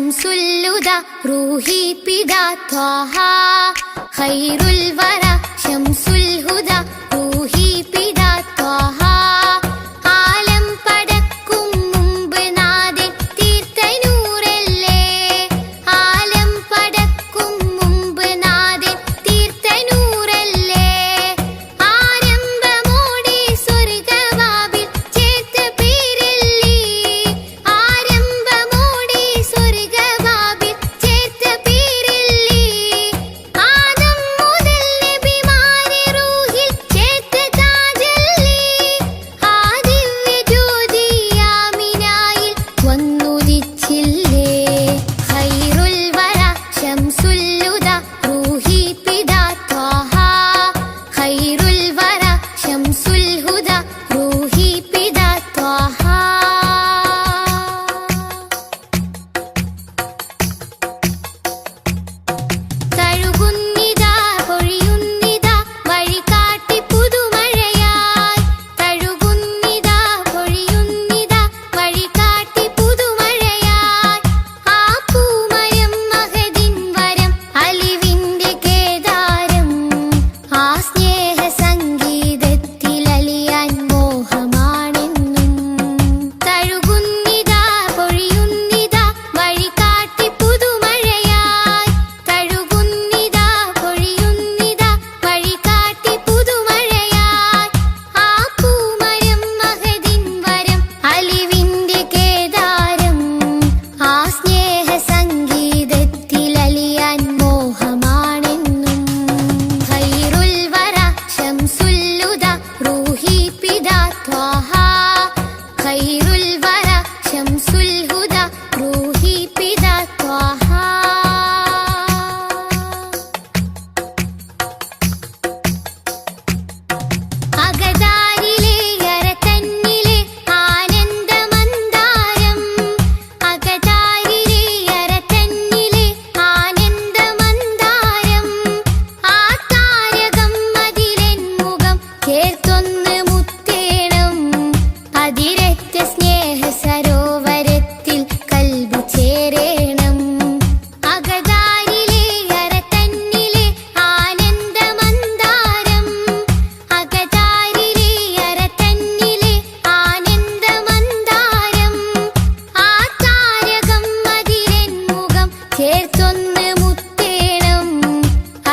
ശംസുല്ലുദ റൂഹി പിദാ ത്വാഹ ഖൈറുൽ വറ ശംസുൽ ഹുദ റൂഹി പിദാ ത്വാഹ ആലം പടക്കും മുമ്പ് നാഥൻ തീർത്ത നൂറല്ലേ ആലം പടക്കും മുമ്പ് നാഥൻ തീർത്ത നൂറല്ലേ ആരംഭമോടെ സ്വർഗവാതിൽ ചേർത്ത പേരല്ലേ ആരംഭമോടെ സ്വർഗവാതിൽ ചേർത്ത പേരല്ലേ ആദം മുതൽ നബിമാരെ റൂഹിൽ ചേർത്ത താജല്ലേ ആ ദിവ്യ ജ്യോതി ആമിനായിൽ വന്നുദിച്ചില്ലേ ഖൈറുൽ വറ ശംസുല്ലുദ റൂഹി പിദാ ത്വാഹ ഖൈറുൽ വറ ശംസുൽ ഹുദ റൂഹി പിദാ ത്വാഹ തഴുകുന്നിതാ പൊഴിയുന്നിതാ വഴികാട്ടി പുതുമഴയായി തഴുകുന്നിതാ പൊഴിയുന്നിതാ വഴികാട്ടി പുതുമഴയായി ആ പൂമരം മഹദിൻ വരം അലിവിന്റെ കേദാരം ആ സ്നേഹ സംഗീതത്തിൽ അലിയാൻ മോഹമാണെന്നും തഴുകുന്നിതാ പൊഴിയുന്നിതാ വഴികാട്ടി പുതുമഴയായി തഴുകുന്നിതാ പൊഴിയുന്നിതാ വഴികാട്ടി പുതുമഴയായി ആ പൂമരം മഹദിൻ വരം അലിവിന്റെ കേദാരം ആ സ്നേഹ സംഗീതത്തിൽ അലിയാൻ മോഹമാണെന്നും ഖൈറുൽ വറ ശംസുല്ലുദ റൂഹി പിദാ ത്വാഹ ഖൈറുൽ വറ ശംസുൽ ഹുദ റൂഹി പിദാ ത്വാഹ അകതാരിലെ അരതന്നിലെ ആനന്ദമന്ദാരം അകതാരിലെ അരതന്നിലെ ആനന്ദമന്ദാരം ആ താരകം അതിലെൻ മുഖം ചേർത്തൊന്ന് മുത്തേണം അതിരറ്റ സ്നേഹ സരോവരത്തിൽ കൽബ് ചേരേണം അകതാരിലെ അരതന്നിലെ ആനന്ദമന്ദാരം അകതാരിലെ അരതന്നിലെ ആനന്ദമന്ദാരം ആ താരകം അതിലെൻ മുഖം ചേർത്തൊന്ന് മുത്തേണം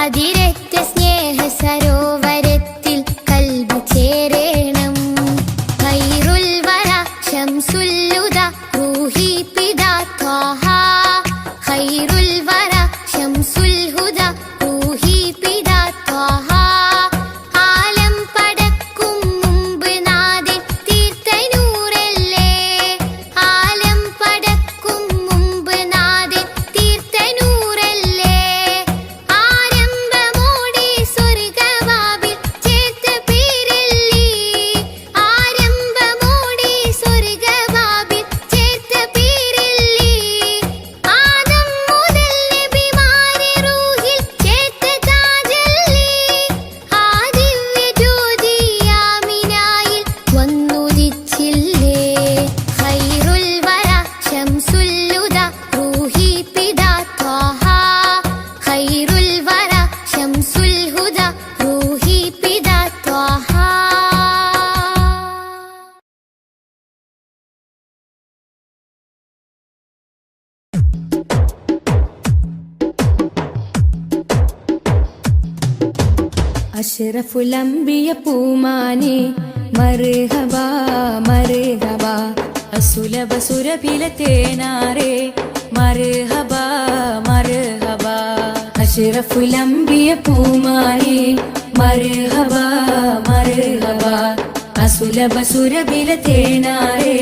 അതിരറ്റ സ്നേഹ സരോവരത്തിൽ കൽബ് ചേരേണം ഖൈറുൽ വറ ശംസുല്ലുദ റൂഹി പിദാ ത്വാഹ ഖൈറുൽ വറ ശംസുൽ ഹുദ റൂഹി പിദാ ത്വാഹ ആലം പടക്കും മുമ്പ് നാഥൻ തീർത്ത നൂറല്ലേ ആലം പടക്കും മുമ്പ് നാഥൻ തീർത്ത നൂറല്ലേ ആരംഭമോടെ സ്വർഗവാതിൽ ചേർത്ത പേരല്ലേ ആരംഭമോടെ സ്വർഗവാതിൽ ചേർത്ത പേരല്ലേ ആദം മുതൽ നബിമാരെ റൂഹിൽ ചേർത്ത താജല്ലേ ആ ദിവ്യ ജ്യോതി ആമിനായിൽ വന്നുദിച്ചില്ലേ ഖൈറുൽ വറ ശംസുല്ലുദ റൂഹി പിദാ ത്വാഹ ഖൈറുൽ വറ ശംസുൽ ഹുദ റൂഹി പിദാ ത്വാഹ അഷ്റഫുൽ അംബിയ പൂമാനെ മർഹബാ മർഹബാ അസുലഭ സുരഭില തേനാരെ മർഹബാ മർഹബാ അഷ്റഫുൽ അംബിയ പൂമാനെ മർഹബാ മർഹബാ അസുലഭ സുരഭില തേനാരെ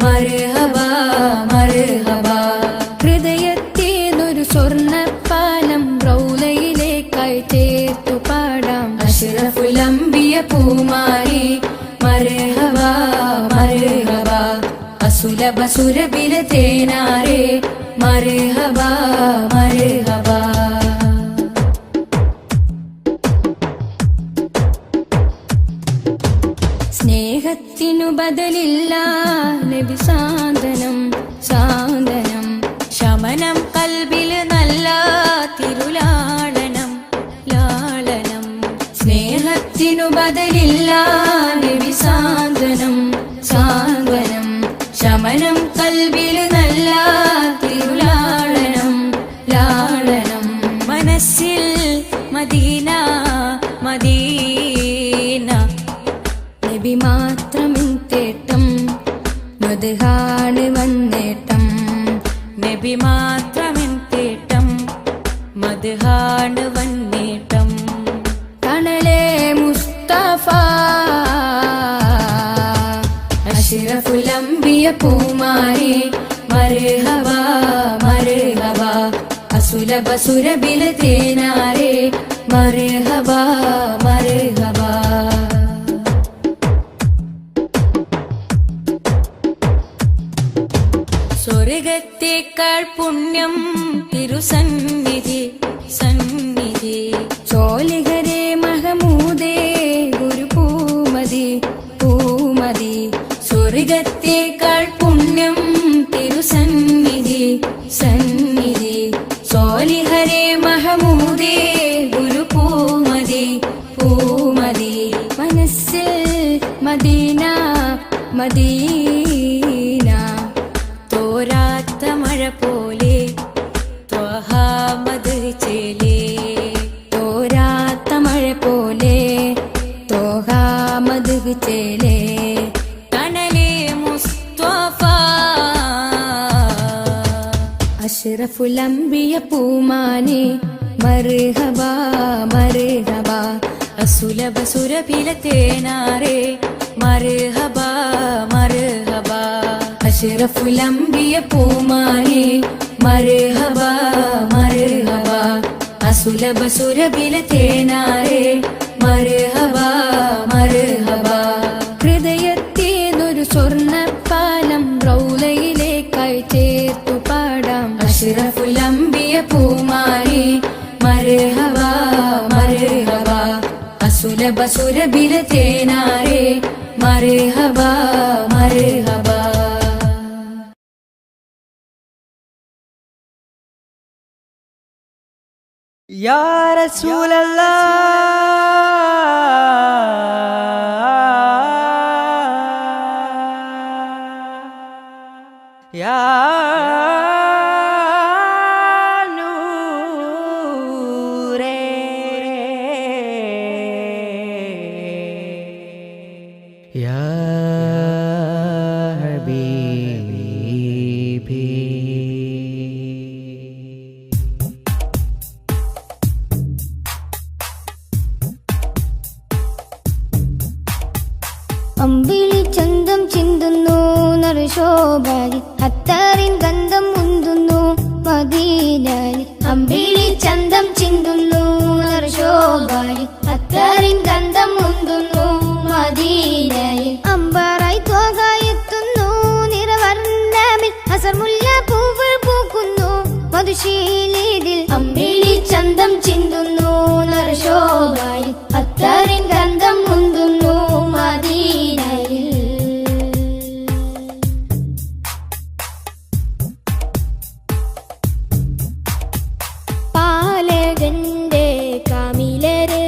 മർഹബാ മർഹബാ ഹൃദയത്തേനൊരു സ്വർണ്ണപ്പാലം റൗലയിലേക്കായി ചേർത്തു പാടാം അഷ്റഫുൽ അംബിയ പൂമാനെ മർഹബാ മർഹബാ അസുലഭ സുരഭില തേനാരെ മർഹബാ മർഹബാ സ്നേഹത്തിനു ബദലില്ല നബി സാന്ത്വനം സാന്ത്വനം ശമനം കൽബിൽ നല്ല തിരുലാളനം ലാളനം സ്നേഹത്തിനു ബദലില്ല നബി സാന്ത്വനം സാന്ത്വനം ശമനം കൽബിൽ നല്ല തിരുലാളനം ലാളനം മനസ്സിൽ മദീന മദീന നബി മാത്രമിൻ തേട്ടം മദ്ഹാണ് വന്നേട്ടം നബി മാത്രമിൻ തേട്ടം മദ്ഹാണ് വന്നേട്ടം തണലേ മുസ്തഫ അഷ്റഫുൽ അംബിയ പൂമാരി മർഹബ മർഹബ അസുലഭ സുരബില തേനാരേ മർഹബ മർഹബ സ്വർഗത്തേക്കാൾ പുണ്യം തിരുസന്നിധി സന്നിധി ചോലിഹരേ മഹമൂദേ ഗുരു പൂമതി പൂമതി സ്വർഗത്തേക്കാൾ പുണ്യം തിരുസന്നിധി സന്നിധി സോലിഹരേ മഹമൂദേ ഗുരു പൂമതി പൂമതി മനസ്സിൽ മദീന മദീന തോരാത്ത മഴ പോലെ ത്വഹാമദ് ചേലേ തോരാത്ത മഴ പോലെ ത്വഹാമദ് ചേലേ തണലേ മുസ്തഫ അഷ്റഫുൽ അംബിയ പൂമാനെ മർഹബ മർഹബ അസുലഭ സുരഭില തേനാരേ മർഹബ മർഹബ അഷ്റഫുൽ അംബിയ പൂമാനെ മർഹബ മർഹബ അസുലഭ സുരഭില തേനാരേ മർഹബ മർഹബ ഹൃദയത്തേതൊരു സ്വർണ്ണപ്പാലം റൗലയിലേക്കായി ചേർത്തു പാടാം അഷ്റഫുൽ അംബിയ പൂമാനെ മർഹബ മർഹബ അസുലഭ സുരഭില തേനാരേ മർഹബ മർഹബ യാ റസൂലല്ലാഹ് യാ നൂറേ യാ ഹബീബി അമ്പിളി ചന്തം ചിന്തുന്നു നറുശോഭയിൽ അത്തറിൻ ഗന്ധം മുന്തുന്നു മദീനയിൽ അമ്പിളി ചന്തം ചിന്തുന്നു നറുശോഭയിൽ അത്തറിൻ ഗന്ധം മുന്തുന്നു മദീനയിൽ അമ്പറായി ത്വകയെത്തുന്നു നിറവർണ്ണമിൽ അസർമുല്ല പൂവ് പൂക്കുന്നു മധുശീലിതിൽ അമ്പിളി ചന്തം ചിന്തുന്നു നറുശോഭയിൽ അത്തറിൻ ഗന്ധം മുന്തുന്നു മദീനയിൽ പാലകന്റെ കാമിലര്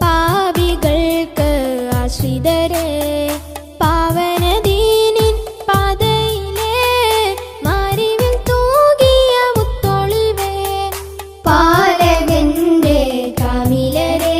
പാപികൾക്ക് ആശ്രിതര് പാവനദീനിൻ പാതയിലെ മാരിവിൽ തൂകിയ മുത്തൊളിവേ പാലകന്റെ കാമിലര്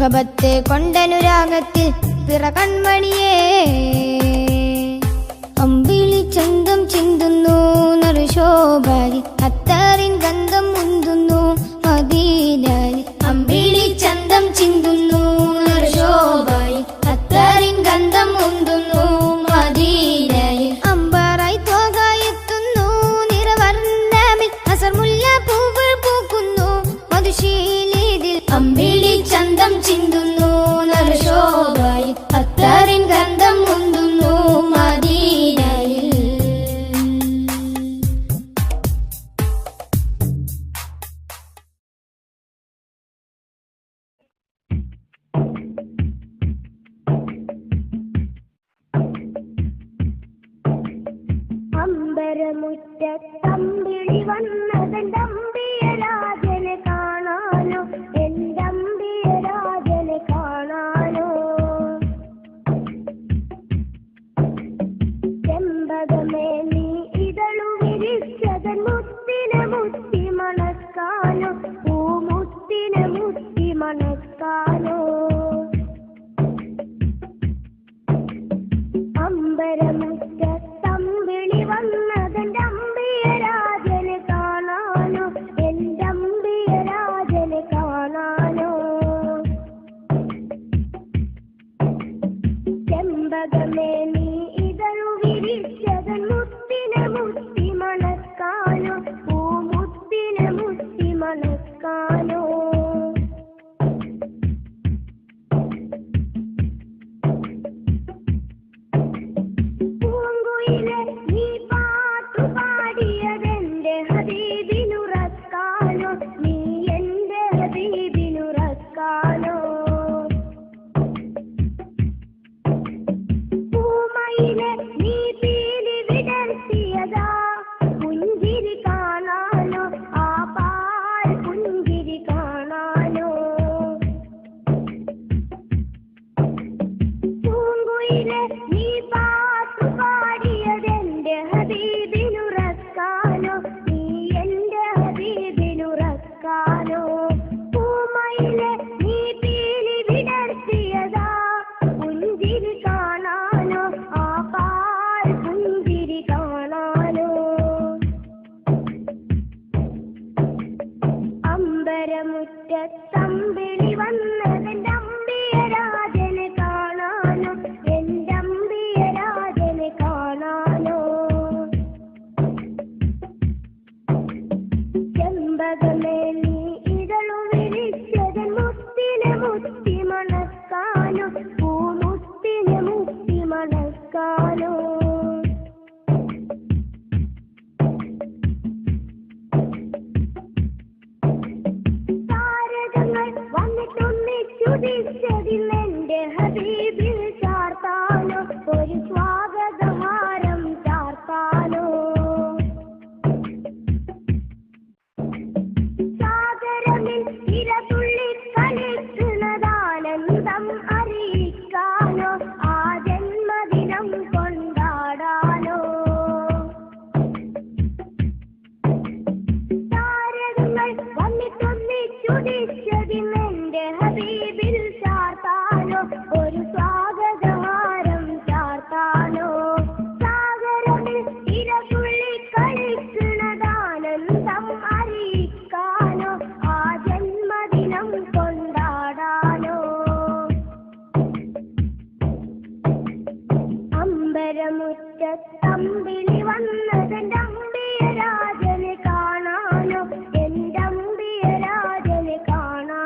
മുഹബത്തെ കൊണ്ടനുരാഗത്തിൽ പിറ കൺമണിയേ അമ്പിളി ചന്തം ചിന്തുന്നു നറുശോഭാരി അത്തറിൻ ഗന്ധം മുന്തുന്നു മദീനയിൽ അമ്പിളി ചന്തം ചിന്തുന്നു നറുശോഭാരി അത്തറിൻ ഗന്ധം മുന്തുന്നു മദീനയിൽ അമ്പറായി തോകായെത്തുന്നു നിറവർണ്ണമിൽ അസർമുല്ല പൂവ് പൂക്കുന്നു മധുശീലിതിൽ അമ്പിളി ചന്തം ചിന്തുന്നു നറുശോഭാരി അത്തറിൻ ഗന്ധം മുന്തുന്നു മദീനയിൽ അമ്പരമുറ്റത്തമ്പിളി വന്നതെന്തമ്പിയരാജനെ കാണാനോ എന്തമ്പിയരാജനെ കാണാനോ ചെമ്പകമേ നീ ഇതളു വിരിച്ചതൻ മുത്തിനെ മുത്തി മണക്കാനോ പൂമുത്തിനെ മുത്തി മണക്കാനോ അമ്പരമുറ്റത്തമ്പിളി വന്നതെന്റെ അമ്പിയരാജനെ കാണാനോ എന്റെ അമ്പിയരാജനെ കാണാനോ ചെമ്പകമേ നീ ഇതളു വിരിച്ചതൻ മുത്തിനെ മുത്തി മണക്കാനോ പൂമുത്തിനെ മുത്തി മണക്കാനോ പൂങ്കുയിലെ നീ പാട്ടു പാടിയതെന്റെ ഹബീബിനുറക്കാനോ നീ എന്റെ ഹബീബിനുറക്കാനോ പൂമയിലെ നീ പീലി വിടർത്തിയതാ പുഞ്ചിരി കാണാനോ ആ പാൽ പുഞ്ചിരി കാണാനോ പൂങ്കുയിലെ നീ പാട്ടു പാടിയതെന്റെ ഹബീബിനുറക്കാനോ നീ എന്റെ ഹബീബിനുറക്കാനോ പൂമയിലെ നീ പീലി വിടർത്തിയതാ പുഞ്ചിരി കാണാനോ ആ പാൽ പുഞ്ചിരി കാണാനോ അമ്പരമുറ്റത്തമ്പിളി വന്നതെന്റെ അമ്പിയരാജനെ കാണാനോ എന്റെ അമ്പിയരാജനെ കാണാനോ ചെമ്പകമേ നീ ഇതളു വിരിച്ചതൻ മുത്തിനെ മുത്തി മണക്കാനോ പൂമുത്തിനെ മുത്തി മണക്കാനോ താരകങ്ങൾ വന്നിട്ടൊന്നിച്ചുദിച്ചതിലെന്റെ ഹബീബിൽ ചാർത്താനോ ഒരു സ്വാഗതഹാരം ചാർത്താനോ സാഗരമിൽ ഇരതുള്ളി കളിക്കുന്നതാനന്ദം അറിയിക്കാനോ ആ ജന്മദിനം കൊണ്ടാടാനോ താരകങ്ങൾ വന്നിട്ടൊന്നിച്ചുദിച്ചതിലെന്റെ ഹബീബിൽ ചാർത്താനോ ഒരു സ്വാഗതഹാരം ചാർത്താനോ സാഗരമിൽ ഇരതുള്ളി കളിക്കുന്നതാനന്ദം അറിയിക്കാനോ ആ ജന്മദിനം കൊണ്ടാടാനോ അമ്പരമുറ്റത്തമ്പിളി വന്നതെന്റെ അമ്പിയരാജനെ കാണാനോ എന്റെ അമ്പിയരാജനെ കാണാനോ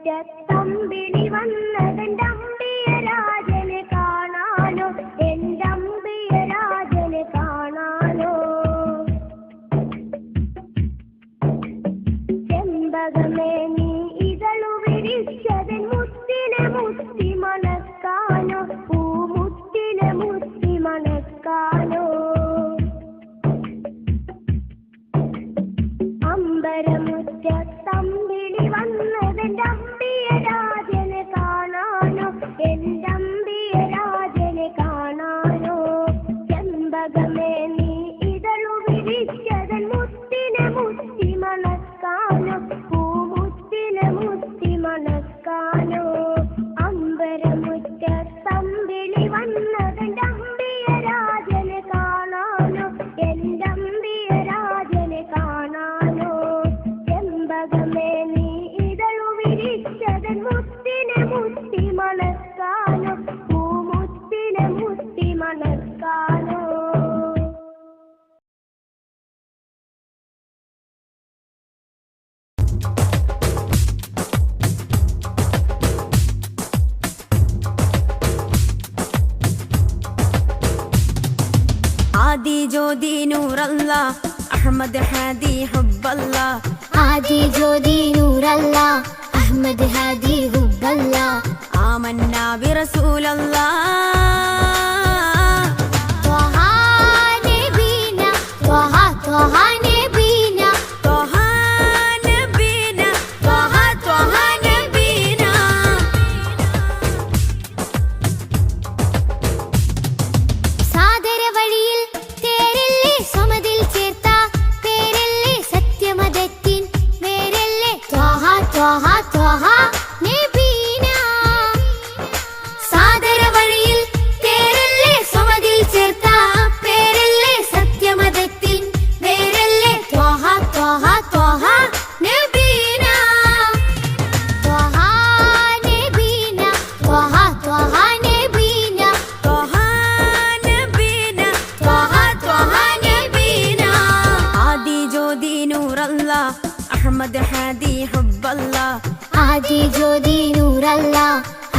മുറ്റത്തമ്പിളി വന്നതെന്റെ അമ്പിയ രാജനെ കാണാനോ, എന്റെ അമ്പിയ രാജനെ കാണാനോ. ചെമ്പകമേ നീ ഇതളു വിരിച്ചതൻ മുത്തിനെ മുത്തി മണക്കാനോ, പൂമുത്തിനെ മുത്തി മണക്കാനോ. അമ്പരമുറ്റത്തമ്പിളി വന്നതെന്റെ അമ്പിയ രാജനെ കാണാനോ, എന്റെ അമ്പിയ രാജനെ കാണാനോ. ചെമ്പകമേ നീ ഇതളു വിരിച്ചതൻ മുത്തിനെ മുത്തി മണക്കാനോ, പൂമുത്തിനെ മുത്തി മണക്കാനോ. അമ്പരമുറ്റത്തമ്പിളി വന്നതെന്റെ അമ്പിയ രാജനെ കാണാനോ, എന്റെ അമ്പിയ രാജനെ കാണാനോ. ചെമ്പകമേ നീ ഇതളു വിരിച്ചതൻ മുത്തിനെ മുത്തി മണക്കാനോ, പൂമുത്തിനെ മുത്തി മണക്കാനോ. ആദി ജ്യോതി നൂറല്ല അഹമ്മദ് ഹാദി ഹുബ്ബല്ല. ആദി ജ്യോതി നൂറല്ല അഹമ്മദ് ഹാദി ഹുബ്ബല്ല. ആമന്നാ ബിറസൂലല്ലാ ത്വഹ നബീന ത്വഹ ത്വഹ നബീന ത്വഹ നബീന ത്വഹ ത്വഹ നബീന. സാദര വഴിയിൽ തേരല്ലേ സമതിൽ ചേർത്ത പേരല്ലേ സത്യമതത്തിൻ വേരല്ലേ ത്വഹ ത്വഹ ത്വഹ നബീന. സാദര വഴിയിൽ തേരല്ലേ സമതിൽ ചേർത്ത പേരല്ലേ സത്യമതത്തിൻ വേരല്ലേ ത്വഹ ത്വഹ ത്വഹ നബീന. ത്വഹ നബീന ത്വഹ ത്വഹ നബീന ത്വഹ നബീന ത്വഹ ത്വഹ നബീന. ആദി ജ്യോതി നൂറല്ല അഹമ്മദ് ഹാദി ഹുബ്ബല്ല. ആദി ജ്യോതി നൂറല്ല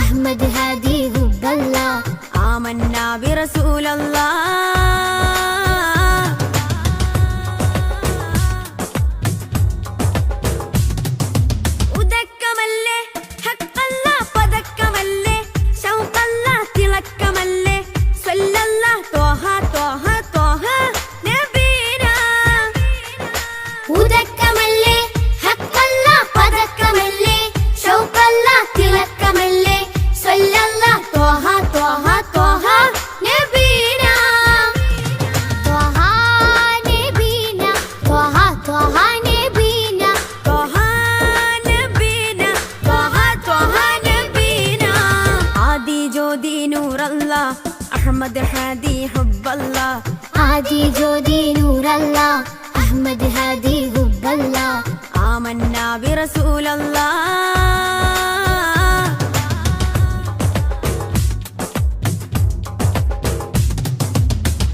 അഹമ്മദ് ഹാദി ഹുബ്ബല്ല. ആമന്നാ ബിറസൂലല്ലാ ഉദക്കമല്ലേ ഹഖല്ല പദക്കമല്ലേ ശൗഖല്ല തിളക്കമല്ലേ സ്വല്ലല്ല ത്വഹ ത്വഹ ത്വഹ നബീന. ഉദക്കമല്ലേ ഹഖല്ല പദക്കമല്ലേ ശൗഖല്ല തിളക്കമല്ലേ സ്വല്ലല്ല ത്വഹ ത്വഹ ത്വഹ നബീന. ത്വഹ നബീന ത്വഹ ത്വഹ നബീന ത്വഹ നബീന ത്വഹ ത്വഹ നബീന. ആദി ജ്യോതി നൂറല്ല അഹമ്മദ് ഹാദി ഹുബ്ബല്ല. ആദി ജ്യോതി നൂറല്ല അഹമ്മദ് ഹാദി ഹുബ്ബല്ല. ആമന്നാ ബിറസൂലല്ലാ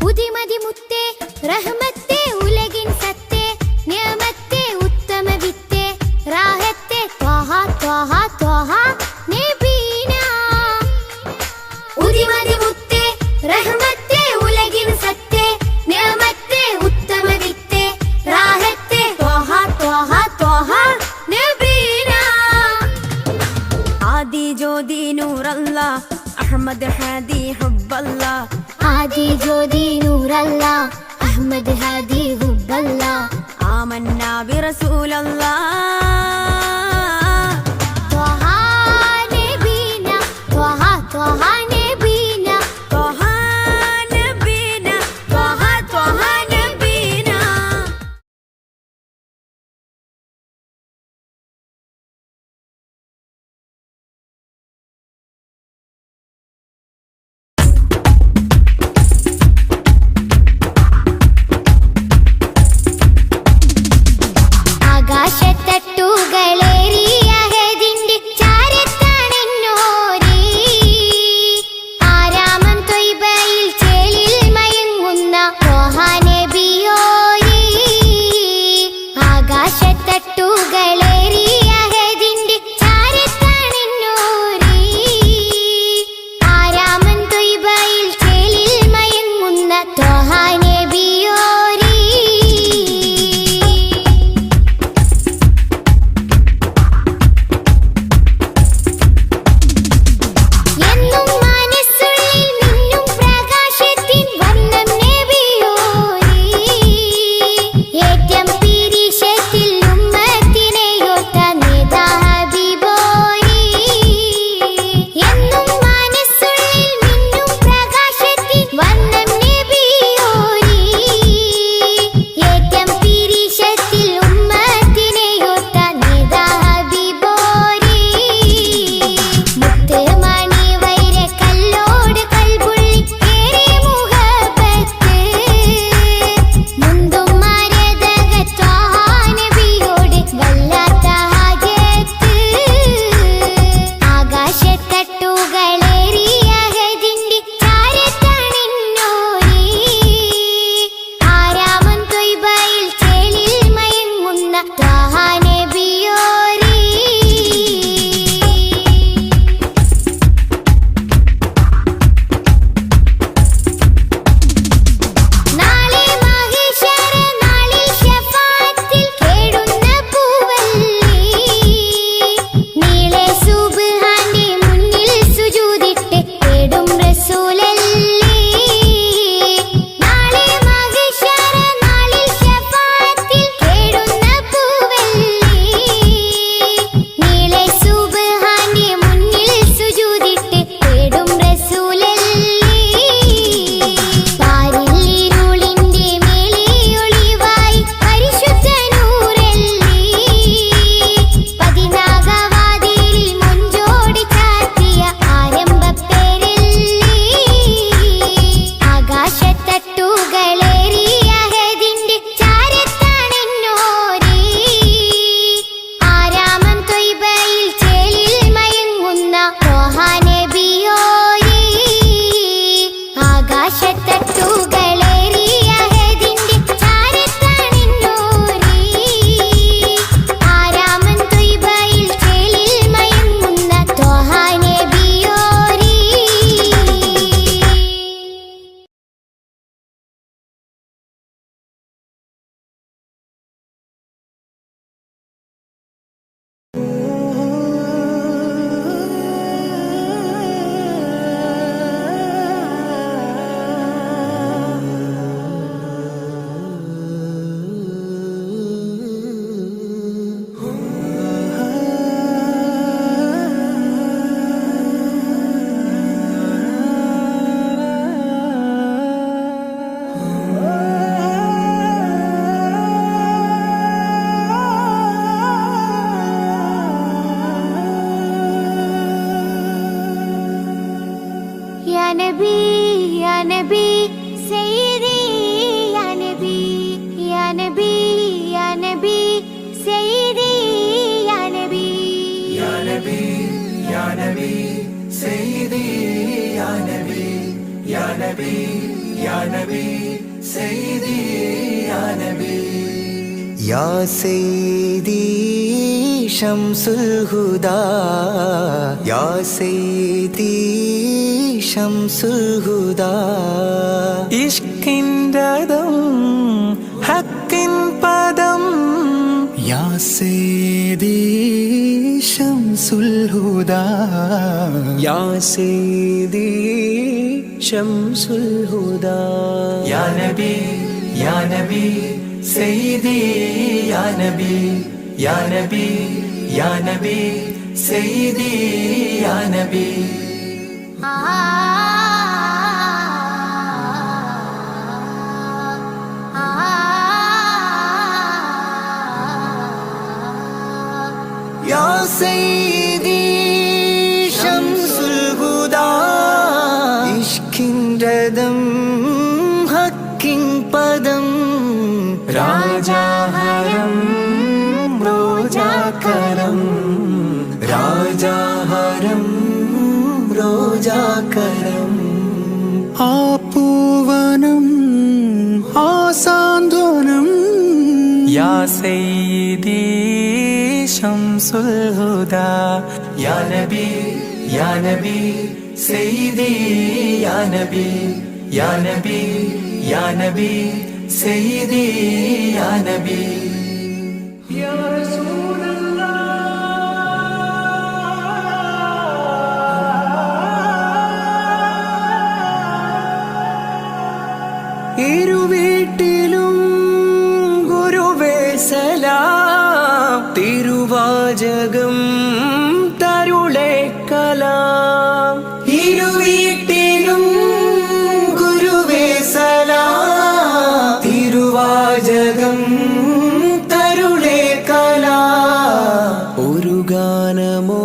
ഉദിമതി മുത്തേ റഹ്മത്തേ ഉലകിൻ സത്തേ നിയമത്തേ ഉത്തമ വിത്തേ റാഹത്തേ ത്വഹ ത്വഹ ത്വഹ നബീന. ഉദിമതി മുത്തേ റഹ്മത്തേ ഉലകിൻ സത്തേ നിയമത്തേ ഉത്തമ വിത്തേ റാഹത്തേ ത്വഹ ത്വഹ ത്വഹ നബീന. ആദി ജ്യോതി നൂറല്ല അഹമ്മദ് ഹാദി ഹുബ്ബല്ല. ആദി ജ്യോതി നൂറല്ല അഹമ്മദ് ഹാദി ഹുബ്ബല്ല. ആമന്നാ ബിറസൂലല്ലാ ത്വഹ നബീന ത്വഹ ത്വഹ നബീന ത്വഹ നബീന ത്വഹ ത്വഹ നബീന. ആകാശത്തട്ട് ത്വഹ നബിയോരേ. നാളെ മഹ്ശറ നാളിൽ ശഫാഅത്തിൽ കേടുന്ന പൂവല്ലി, നീളെ സുബ്ഹാന്റെ മുന്നിൽ സുജൂദിട്ട് തേടും റസൂലല്ലി. നാളെ മഹ്ശറ നാളിൽ ശഫാഅത്തിൽ കേടുന്ന പൂവല്ലി, നീളെ സുബ്ഹാന്റെ മുന്നിൽ സുജൂദിട്ട് തേടും റസൂലല്ലി. പാരില്ലിരുളിന്റെ മേലെ ഒളിവായി പരിശുദ്ധ നൂറല്ലി, പതിനാഗവാതിലിൽ മുഞ്ചോടി ചാർത്തിയ ആരംഭപ്പേരല്ലി. ആകാശത്തട്ടുകളേറിയ അഹദിന്റെ ചാരത്താണെന്നോരേ, ആരാമം ത്വയ്ബയിൽ ചേലിൽ മയങ്ങുന്ന ത്വഹ നബിയോരേ. ആകാശത്തട്ടുകളേറിയ അഹദിന്റെ ചാരത്താണെന്നോരേ, ആരാമം ത്വയ്ബയിൽ ചേലിൽ മയങ്ങുന്ന ത്വഹ നബിയോരേ. या नबी सैयदी, या नबी सैयदी, या नबी. या नबी या नबी सैयदी या नबी या नबी या नबी सैयदी या नबी. या सैयदी शम्सुल हुदा, या सैयदी शम्सुल हुदा. इश्किन रदम हक्किन पदम, या सैयदी शम्सुल हुदा, या सैयदी शम्सुल हुदा. या नबी सैयदी या नबी या नबी या नबी सैयदी या नबी. या सैयदी शम्सुल हुदा, इश्किन रदम हक्किन पदम. राजा हरम रोजा करम, राजा हरम रोजा करम. आपूवनम आसांद्वनम. या सैयदी शम्सुल हुदा, या नबी सैयदी या नबी या नबी या नबी सैयदी या नबी. या रसूल अल्लाह. ഇരുവീട്ടിലും ഗുരുവേ സലാം, തിരുവാചകം തരുളേ കലാം. ഇരുവീട്ടിലും ഗുരുവേ സലാം, തിരുവാചകം തരുളേ കലാം. ഒരു ഗാനമോ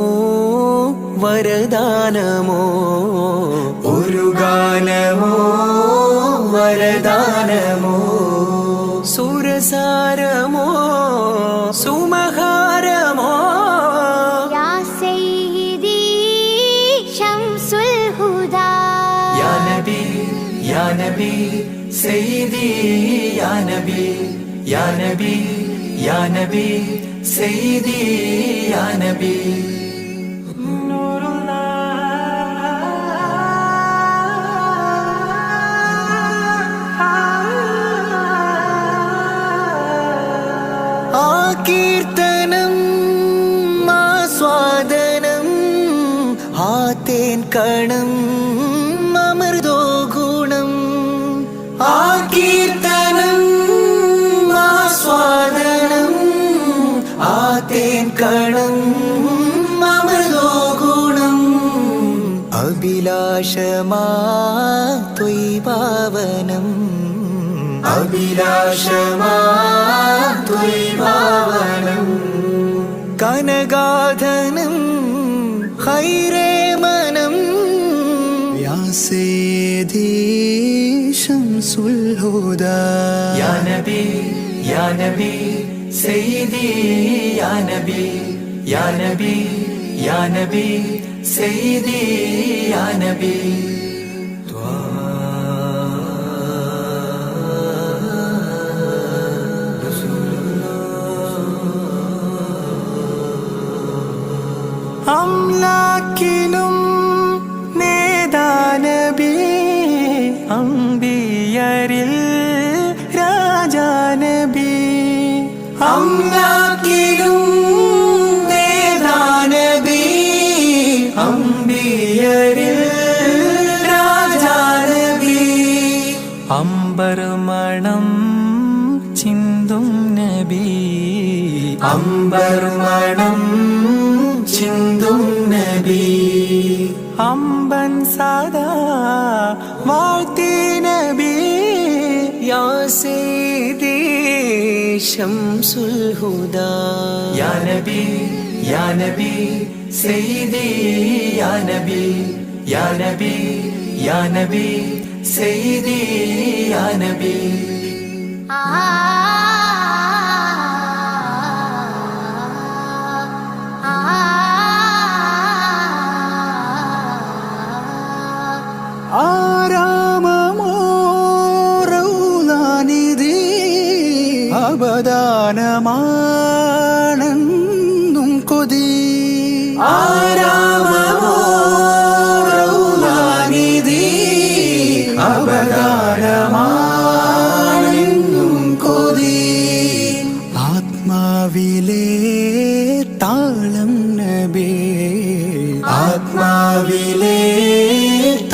വരദാനമോ, ഒരു ഗാനമോ വരദാനമോ, സുരസാരമോ സുമഹാരമോ. या सैयदी शम्सुल हुदा, या नबी सैयदी या नबी या नबी या नबी सैयदी या नबी കീർത്തനം ആസ്വാദനം ആതേൻ കണം അമൃതോ ഗുണം ആ കീർത്തനം ആസ്വാദനം ആതേൻ കണം അമൃതോ ഗുണം അഭിലാഷമാ ത്വൈഭാവനം അഭിലാഷമാ ത്വൈഭാവനം കനകാധനം ഖൈറേ മനം യാ സയ്യിദി ശംസുൽ ഹുദാ യാ നബി സയ്യിദി യാ നബി യാ നബി യാ നബി സയ്യിദി യാ നബി അംലാക്കിലും നേദാനബി അംബിയരിൽ രാജാനബി അംലാക്കിലും നേദാനബി അംബിയരിൽ രാജാനബി അംബർ മണം ചിന്തും നബി അംബർ മണം ചിന്തും നബി അമ്പൻ സദാ വാഴ്ത്തി നബി യാ സയ്യിദി ശംസുൽ ഹുദാ യാ നബി സയ്യിദി യാ നബി യാ നബി യാ നബി സയ്യിദി യാ നബി അവദാനമാണെന്നും കൊതി ആരാമമോറൗലാനിധി അവദാനമാണെന്നും കൊതി ആത്മാവിലെ താളം നബി ആത്മാവിലെ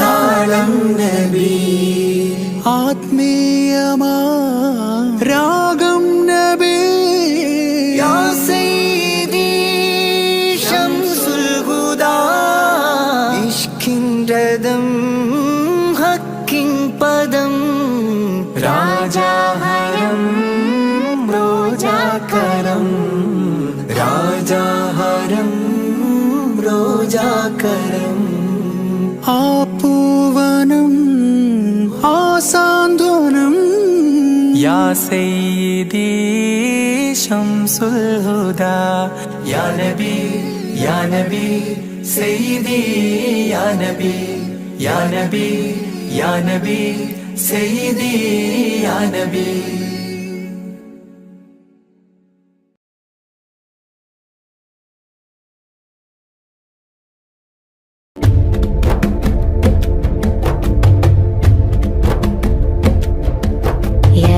താളം നബി ആത്മീയമാ രാഗം നബി യാ സയ്യിദി ശംസുൽ ഹുദാ ഇഷ്കിൻ രഥം ഹക്കിൻ പദം രാജാഹരം റോജാകരം രാജാഹരം റോജാകരം ആ പൂവനം ആ സാന്ത്വനം യാ സയ്യിദി ശംസുൽ ഹുദാ യാ നബി സയ്യിദി യാ നബി യാ നബി യാ നബി സയ്യിദി യാ നബി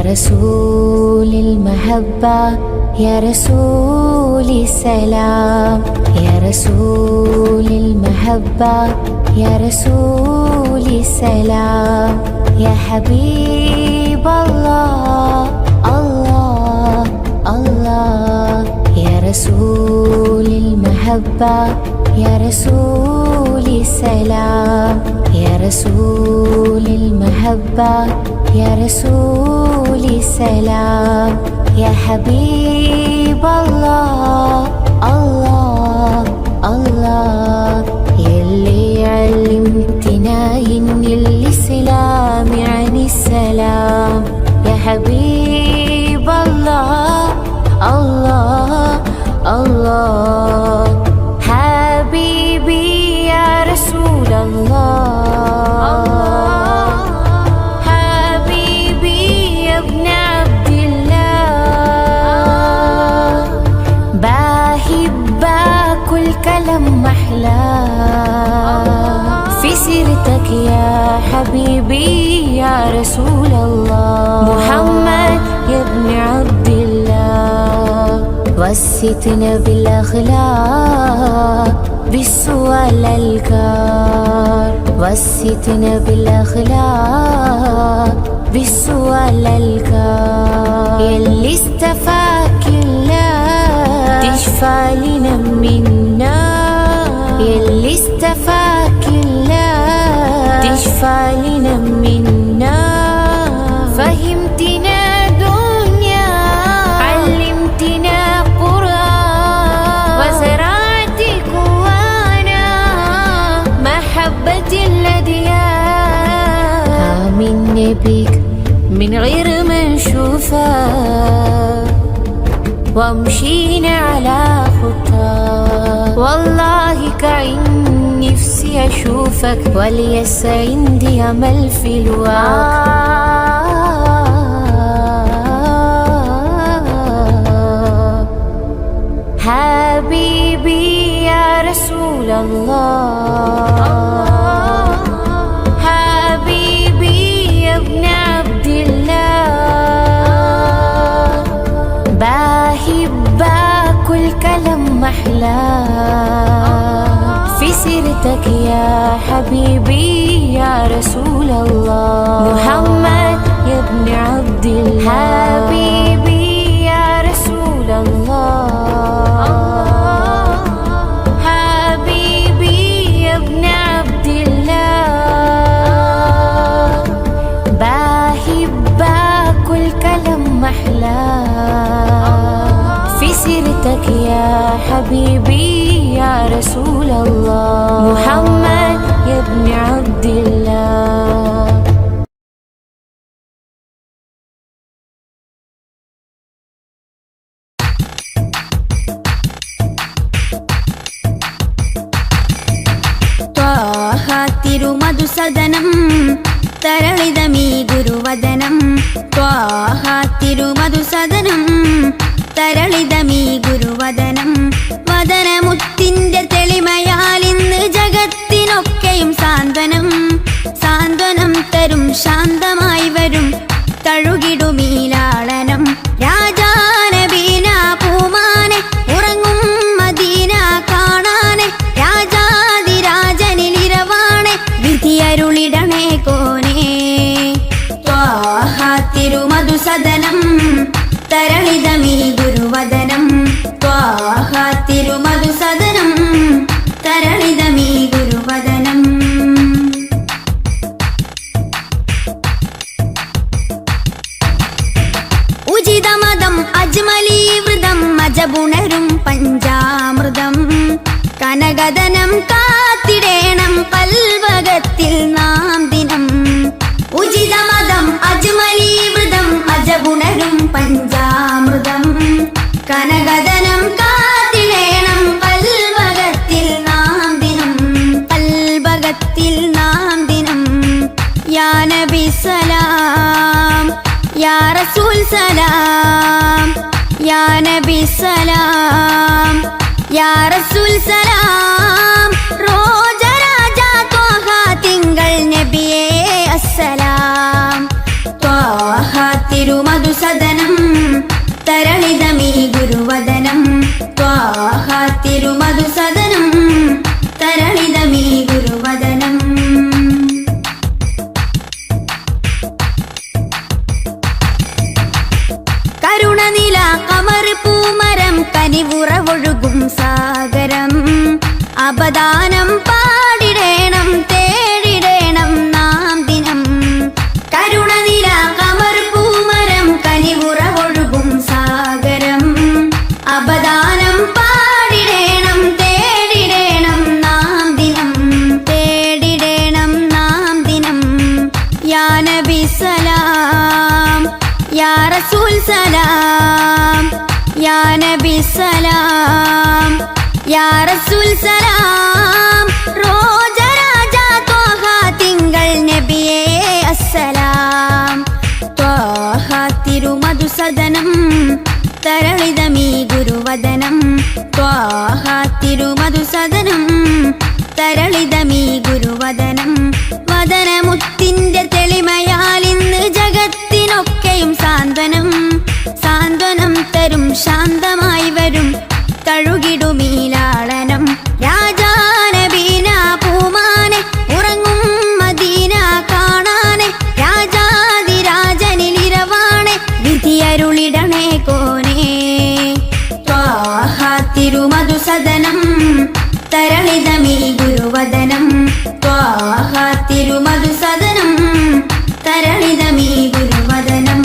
رسول المحبة يا رسول السلام يا رسول المحبة يا رسول السلام يا حبيب الله الله الله يا رسول المحبة يا رسول السلام يا رسول المحبة يا رسول السلام يا حبيب الله الله الله يلي علمتنا إن الإسلام عن السلام يا حبيب الله الله الله حبيبي يا رسول الله حبيبي يا ابن عبد الله والكلام محلى في سيرتك يا حبيبي يا رسول الله محمد يا ابن عبد الله وسيتنا بالأخلاق بالسؤال الكار وسيتنا بالأخلاق بالسؤال الكار يلي استفاك الله تشفى لنا منا يلي استفاك الله تشفى لنا منا فهمتنا دنيا علمتنا قرآن وزرعت جوانا محبة الأديان آمنا بك من غير ما نشوفك ومشينا على خطاك والله كعين نفسي أشوفك وليس عندي أمل في الوعد حبيبي يا رسول الله حبيبي يا ابن عبد الله بحبك والكلام محلى في سيرتك يا حبيبي يا رسول الله محمد يا ابن عبد الله حبيبي يا رسول الله حبيبي يا ابن عبد الله بحبك والكلام محلى في سيرتك يا حبيبي يا رسول الله محمد يا ابن عبد الله ത്വാഹ തിരുമധുസദനം തരളിതമീ ഗുരുവദനം ത്വാഹ തിരുമധുസദനം തരളിതമീ ഗുരുവദനം വദനമുത്തിന്റെ തെളിമയാൽ ഇന്ന് ജഗത്തിനൊക്കെയും സാന്ത്വനം സാന്ത്വനം തരും ശാന്തമായി വരും തഴുകിടുമീലാളനം രാജാനബീന പൂമാനെ ഉറങ്ങും മദീന കാണാനെ രാജാതിരാജനിലിരവാണെ വിധിയരുളിടണേ കോനേ ത്വാഹ തിരുമധുസദനം തരളിതമീ ഗുരുവദനം ത്വാഹ തിരുമധുസദനം തരളിതമീ ഗുരുവദനം ഉചിതമതം അജ്മലീവൃതം അജബുണരും പഞ്ചാമൃതം കനകദനം കാത്തിടേണം കൽവകത്തിൽ നാം ദിനം ഉചിതമതം അജ്മലീവൃതം അജബുണരും പഞ്ചാമൃതം കനകദനം കാത്തിടേണം കൽവകത്തിൽ നാം ദിനം കൽവകത്തിൽ നാം ദിനം യാ നബി സലാം യാ റസൂൽ സലാം യാ നബി സലാം യാ റസൂൽ സലാം റോജ രാജ ത്വാഹ തിങ്കൾ നബിയേ അസ്സലാം ത്വാഹ തിരുമധുസദനം തരളിതമീ ഗുരുവദനം ത്വാഹ തിരുമധുസദനം തരളിതമീ ഗുരുവദനം കരുണനില കമർ പൂമരം കനിവുറവൊഴുകും സാഗരം അപദാനം പാടിടേണം തേടിടേണം നാം ദിനം കരുണനില കമർ പൂമരം കനിവുറവൊഴുകും സാഗരം അപദാനം പാടിടേണം തേടിടേണം നാം ദിനം തേടിടേണം നാം ദിനം യാ നബി സലാം യാ റസൂൽ സലാം യാ നബി സലാം യാ റസൂൽ സലാം റോജ രാജ ത്വാഹ തിങ്കൾ നബിയേ അസ്സലാം ത്വാഹ തിരുമധുസദനം തരളിതമീ ഗുരുവദനം ത്വാഹ തിരുമധുസദനം തരളിതമീ ഗുരുവദനം വദനമുത്തിന്റെ തെളിമയാൽ ഇന്ന് ജഗത്തിനൊക്കെയും സാന്ത്വനം സാന്ത്വനം തരും ശാന്തമായി വരും തഴുകിടുമീലാളനം രാജാനബീന പൂമാനെ ഉറങ്ങും മദീന കാണാനെ രാജാതിരാജനിലിരവാണെ വിധിയരുളിടണേ കോനേ ത്വാഹ തിരുമധുസദനം തരളിതമീ ഗുരുവദനം ത്വാഹ തിരുമധുസദനം തരളിതമീ ഗുരുവദനം.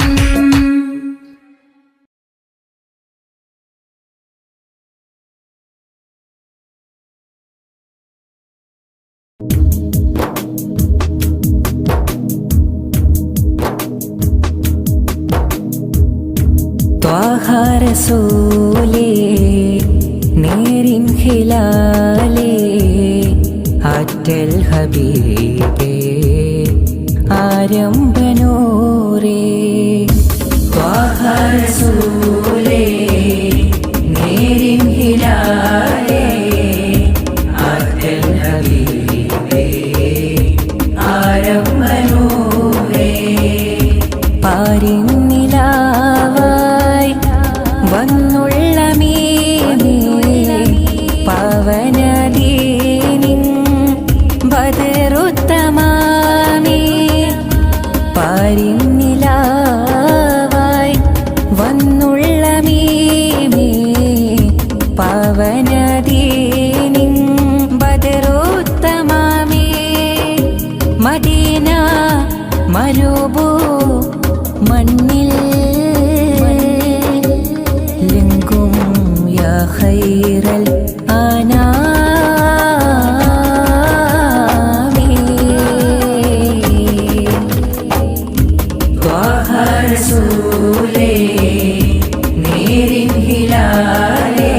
ത്വാഹ റസൂലേ നേരിൻ ഹിലാലേ ആറ്റൽ ഹബീബേ ആരംഭനൂരേ ത്വാഹ റസൂലേ നേരിൻ ഹിലാലേ ആറ്റൽ ഹബീബേ ആരംഭനൂരേ പാരിന്നിലാവായി വന്നുള്ള മീനേ പവനദീനിൻ ബദറുത്തമാമേ പാരിന്നിലാവായി വന്നുള്ള മീനേ പവനദീനിൻ ബദറുത്തമാമേ മദീന മരുഭൂ മണ്ണിൽ ലിംഗും യാ ഖൈറൽ അനാമി ത്വാഹ റസൂലേ നേരിൻ ഹിലാലേ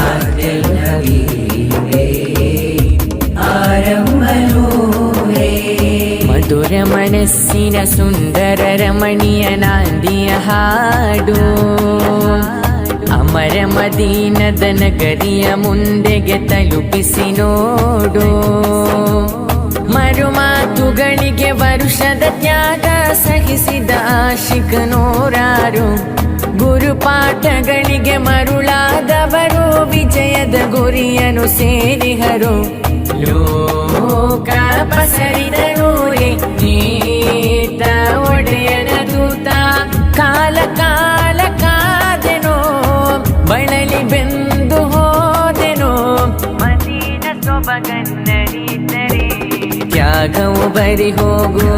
ആറ്റൽ ഹബീബേ ആരംഭനൂരേ മധുര മനസ്സിന സുന്ദര രമണീയ നാന്ദിയ ಹಾಡು ಅಮರ ಮದೀನದ ನಗರಿಯ ಮುಂದೆಗೆ ತಲುಪಿಸಿ ನೋಡು ಮರುಮಾತುಗಳಿಗೆ ವರುಷದ ತ್ಯಾಗ ಸಹಿಸಿದ ಆಶಿಕ ನೂರಾರು ಗುರುಪಾಠಗಳಿಗೆ ಮರುಳಾದವರು ವಿಜಯದ ಗುರಿಯನ್ನು ಸೇರಿಹರು ಲೋಕ ಪಸರಿದರೂರೇ ನೀತ ಒಡೆಯನ ದೂತ ಕಾಲ ಕಾಲ ಕಾದೆನೋ ಬಳಲಿ ಬೆಂದು ಹೋದೆನೋ ಮದೀನ ಸೊಬಗನ್ನಡಿದರೆ ತ್ಯಾಗವು ಬರಿ ಹೋಗು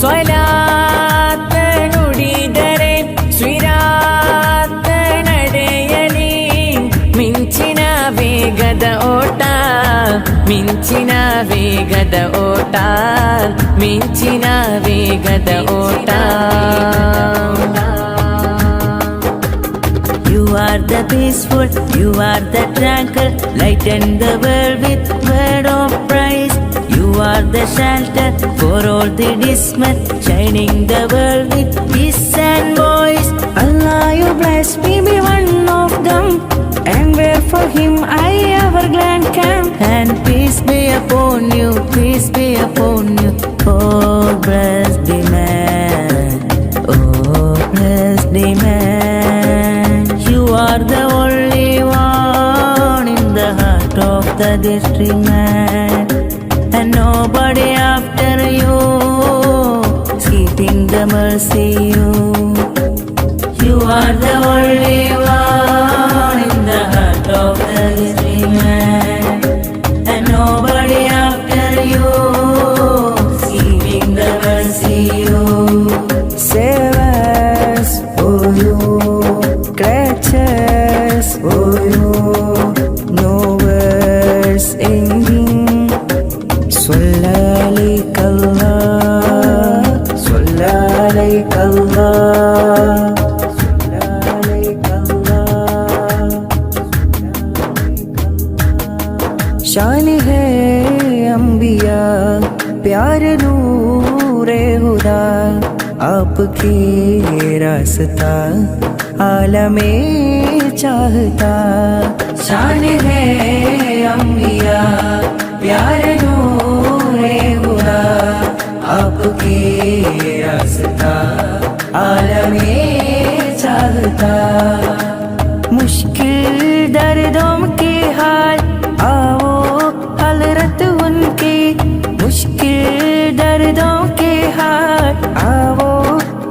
ಸ್ವಲಾತ ನುಡಿದರೆ ಸ್ವಿರಾತ ನಡೆಯಲಿ ಮಿಂಚಿನ ವೇಗದ ಓಟ ಮಿಂಚಿನ ವೇಗದ ಓಟ ಮಿಂಚಿನ ವೇಗದ ಓಟ. You are the peaceful, you are the tranquil, lighten the world with word of praise. You are the shelter for all the dismal, shining the world with peace and voice. Allah, you bless me, be one of them, and where for him I ever glad can. And peace be upon you, peace be upon you, oh blessed the man, oh blessed the man. You are the only one in the heart of the district man, and nobody after you is keeping the mercy you. You are the only one in the heart of the district man, and nobody after you is keeping the mercy you. Save us, oh you, creatures, oh you, no words ending. Sallallahu शान है अंबिया प्यार नूरे हुदा आपकी रास्ता आलमे चाहता। शान है अम्बिया प्यारे नूरे हुदा आपके रास्ता आलमे चाहता। मुश्किल दर्दों के हाल आओ हजरत उनके, मुश्किल दर्दों के हाल आओ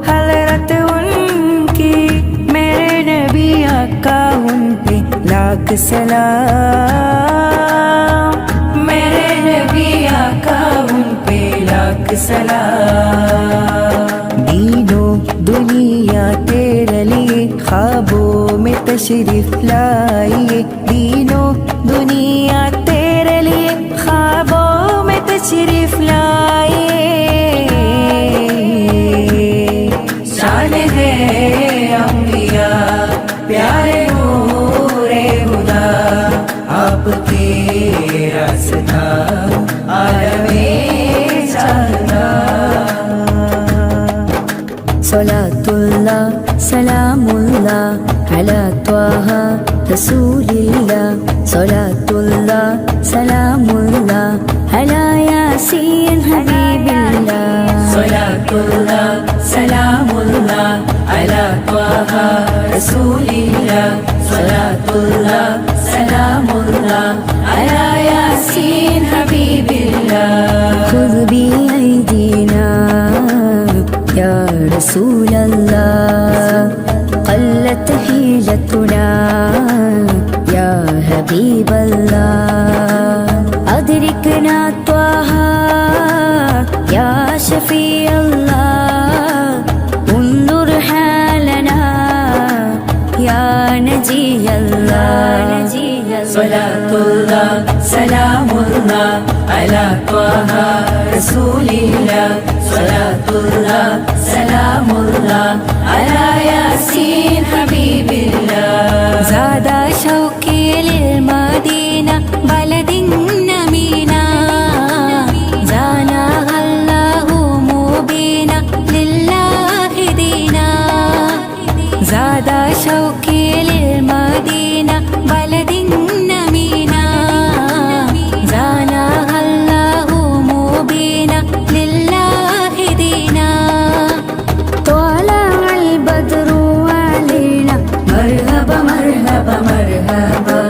हजरत उनकी। मेरे नबी आका उन पे लाख सलाम, मेरे नबी आका उन पे लाख सलाम। दीनो दुनिया तेरे लिए ख्वाबों में तशरीफ लाइए, दीनो दुनिया तेरे लिए ख्वाबों में तशरीफ लाइए। शान है अम्बिया प्यारे नूरे हुदा आपके रास्ता आलमे चाहता। सलातुल्लाह सलामुल्लाह अला त्वाहा रसूलिल्लाह, सलातुल्लाह सलामुल्लाह अला यासीन हबीबिल्लाह। सलातुल्लाह सलामुल्लाह अला त्वाहा रसूलिल्लाह, सलातुल्लाह सलामुल्लाह अला यासीन हबीबिल्लाह। खुद भी ऐदीना या रसूल अल्लाह, قلت حيلتنا يا حبيب الله. أدركنا طه يا شفيع الله، انظر حالنا يا نجي الله. صلاة الله سلام الله على طه رسول الله، صلاة الله سلام الله على ياسين حبيب الله. زاد شوقي للمدينة بلد نمينا، زانها الله مبينا لله دينا. زاد شوقي للمدينة بلد نمينا، زانها الله مبينا لله دينا. طلع البدر علينا مرحبا مرحبا مرحبا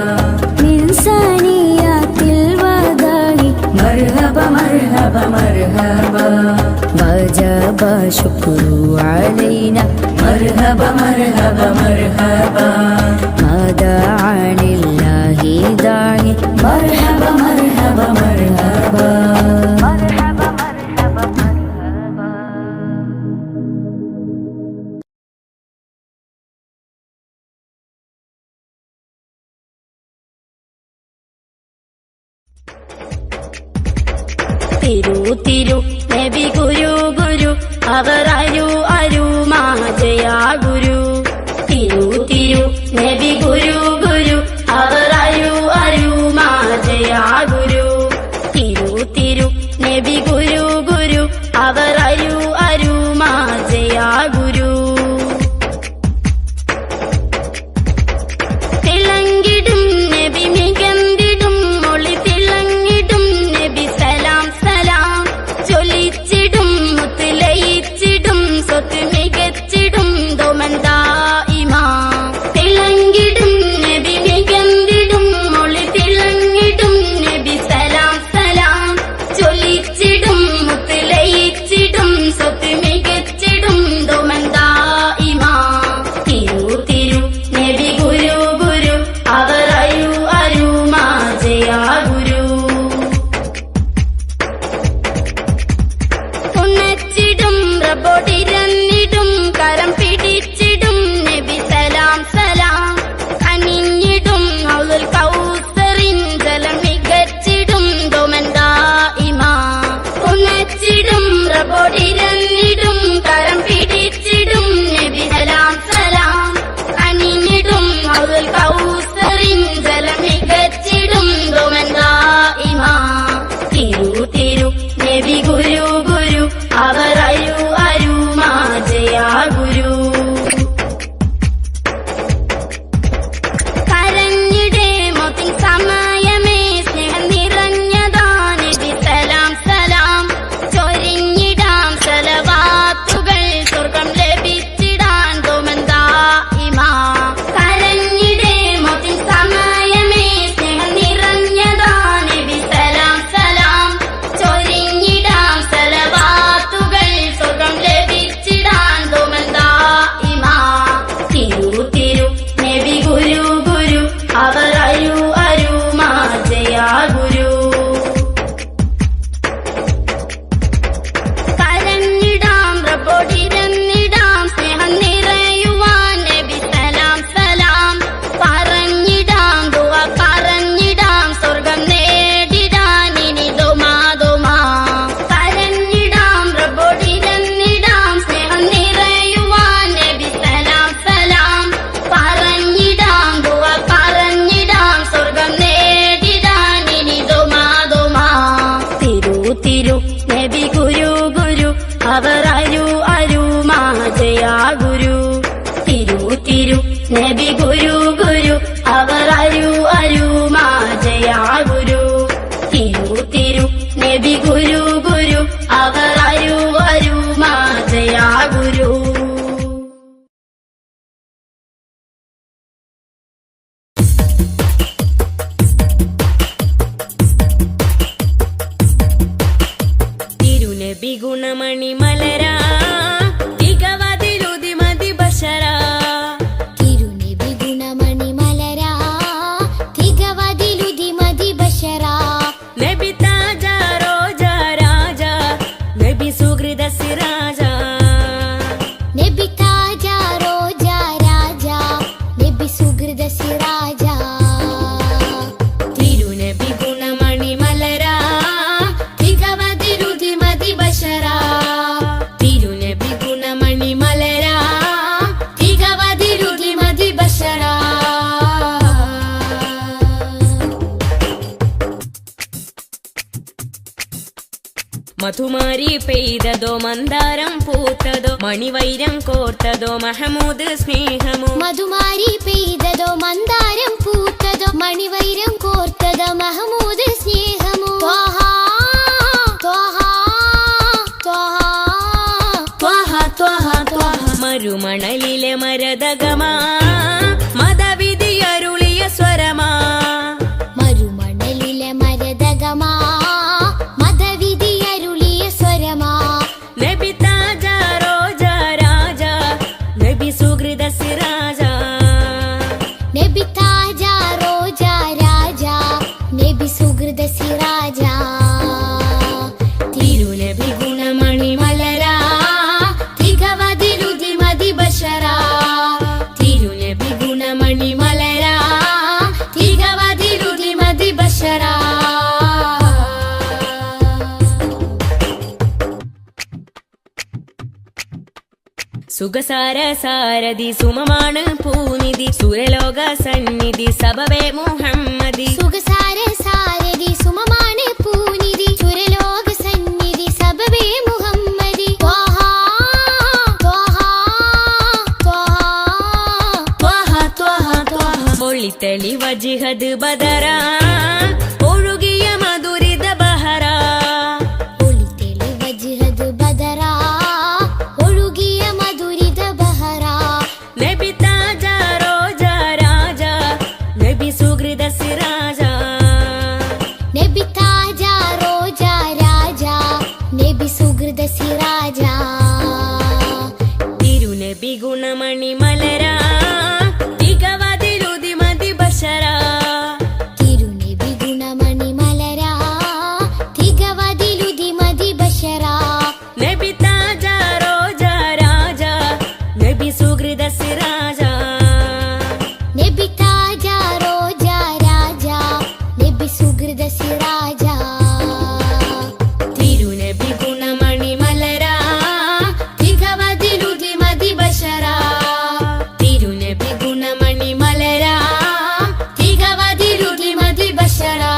من ثنيات الوداع، مرحبا مرحبا مرحبا وجب شكر علينا، مرحبا مرحبا مرحبا ما دعا لله داعي، مرحبا مرحبا مرحبا مرحبا مرحبا مرحبا. തിരു തിരു നബി ഗുരു ഗുരു അവർ അരു അരു മാജയാ ഗുരു. തിരു തിരു നബി ഗുരു ഗുരു അവർ അരു അരു മാജയാ ഗുരു. തിരു തിരു നബി ഗുരു ഗുരു അവർ അരു അരു മാജയാ ഗുരു. തിളങ്ങിടും നബി മികന്തിടും മൊളി തിളങ്ങിടും നബി സലാം സലാം ചൊലിച്ചിടും മുത്തുലയിച്ചിടും സ്വത്ത് മികച്ചിടും ദോമന്താ ഇമാ. തിളങ്ങി മധുമാരി പെയ്തതോ മന്ദാരം പൂത്തതോ മണിവൈരം കോർത്തതോ മഹമൂദ് സ്നേഹമോ. മധുമാരി പെയ്തതോ മന്ദാരം പൂത്തതോ മണിവൈരം കോർത്തതോ മഹമൂദ് സ്നേഹമോ. ത്വാഹ ത്വാഹ ത്വാഹ ത്വാഹ ത്വാഹ. മരുമണലിലെ മരതകമാ മതവിധിയരുളിയ സ്വരമാ. മരുമണലിലെ മരതകമാ മതവിധിയരുളിയ സ്വരമാ. നബി താജ റോജ രാജ നബി സുഹൃദ സിരാജ. നബി താജ റോജ രാജ നബി സുഹൃദ സിരാജ. തിരുനബി ഗുണമണി മലരാ തികവതിരുതി മതി ബഷരാ. തിരുനബി ഗുണമണി മലരാ തികവതിരുതി മതി ബഷരാ. സുഖസാര സാരഥി സുമമാണ് പൂനിധി സുരലോക സന്നിധി സബവേ മുഹമ്മദി. സുഖസാര സാരഥി സുമമാണ് പൂനിധി സുരലോക സന്നിധി സബബേ മുഹമ്മദി. ത്വാഹ ത്വാഹ ത്വാഹ ത്വാഹ ത്വാഹ. ഒളിത്തളി വജിഹദ് ബദറാ ഒഴുകിയ മധുരിത ബഹറാ. ഒളിതെളി വജ്ഹദ് ബദറാ ഒഴുകിയ മധുരിത ബഹറാ. നബി താജ റോജ രാജ നബി സുഹൃദ സിരാജ. നബി താജ റോജ രാജ നബി സുഹൃദ സിരാജ. തിരുനബി ഗുണമണി മലരാ തികവതിരുതി മതി ബഷരാ. തിരുനബി ഗുണമണി മലരാ തികവതിലുതി മതി ബഷറാ. നബി താജ റോജ രാജ നബി സുഹൃദ സിരാജ. നബി താജ റോജ രാജ നബി സുഹൃദ സിരാജ. തിരുനബി ഗുണമണി മലരാ തികവതിരുതി മതി ബഷരാ. തിരുനബി ഗുണമണി മലരാ തികവതിരുതി മതി ബഷരാ.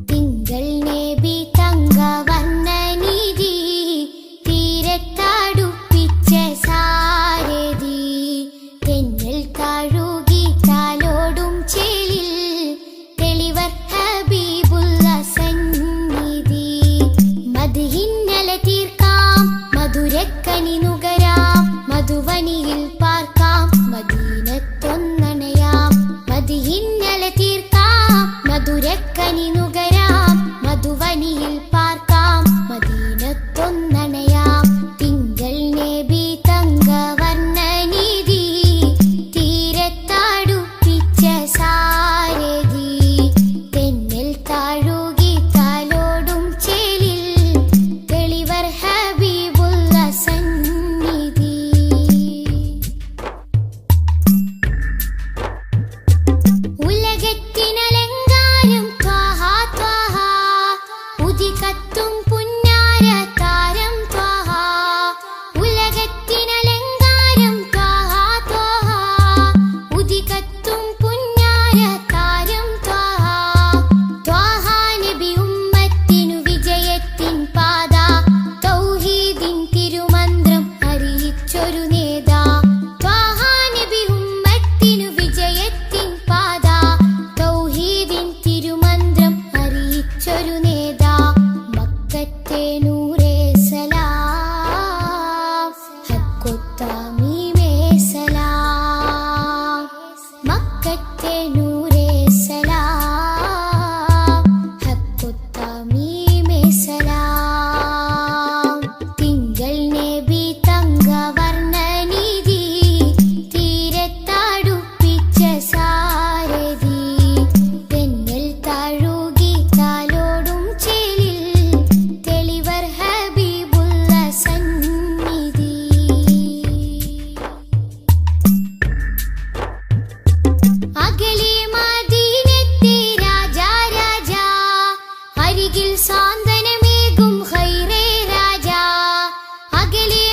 തിങ്കൾ നബി തങ്കവർണ്ണ നിധി തീരത്തടുപ്പിച്ച സാരഥി. തെന്നൽ താഴുകി താലോടും ചേലിൽ തെളിവർ ഹബീബുള്ള സന്നിധി. മദ്ഹിന്നല തീർക്കാം മധുരക്കനി നുകരാം മധുവനിയിൽ പാർക്കാം മദീനത്തൊന്നണയാം. മദ്ഹിന്നല തീർക്കാം മധുരക്കനി നുകരാം മധുവനിയിൽ പാർക്കാം മദീനത്തൊന്നണയാം. തിങ്കൾ നബി തങ്കവർണ്ണ നിധി തീരത്തടുപ്പിച്ച സാരഥി. തെന്നൽ താഴുകി താലോടും ചേലിൽ തെളിവർ ഹബീബുള്ള സന്നിധി. ഉലകത്തിനലങ്കാരം ത്വാഹ ത്വാഹ ഉദികത്തും പുന്നാര താരം ത്വാഹ. ഉലകത്തിനലങ്കാരം ത്വാഹ ത്വാഹ ഉദികത്തും പുന്നാര താരം ത്വാഹ. ത്വാഹ നബി ഉമ്മത്തിനു വിജയത്തിൻ പാത തൗഹീദിൻ തിരുമന്ത്രം അറിയിച്ചൊരു നേതാ. ത്വാഹ നബി ഉമ്മത്തിനു വിജയത്തിൻ പാത തൗഹീദിൻ തിരുമന്ത്രം അറിയിച്ചൊരു നേതാ. മക്കത്തെ നൂറേ സലാം ഹക്കൊത്താമീമേ സലാം. മക്കത്തെ നൂറേ സലാം ഹക്കൊത്താമീമേ സലാം. തിങ്കൾ നബി തങ്കവർണ്ണ നിധി തീരത്തടുപ്പിച്ച സാരഥി. തെന്നൽ താഴുകി താലോടും ചേലിൽ തെളിവർ ഹബീബുള്ള സന്നിധി. അകലെ മദീനത്തെ രാജാ രാജാ അരികിൽ സാന്ത്വനമേകും ഖൈറേ രാജാ. അകലെ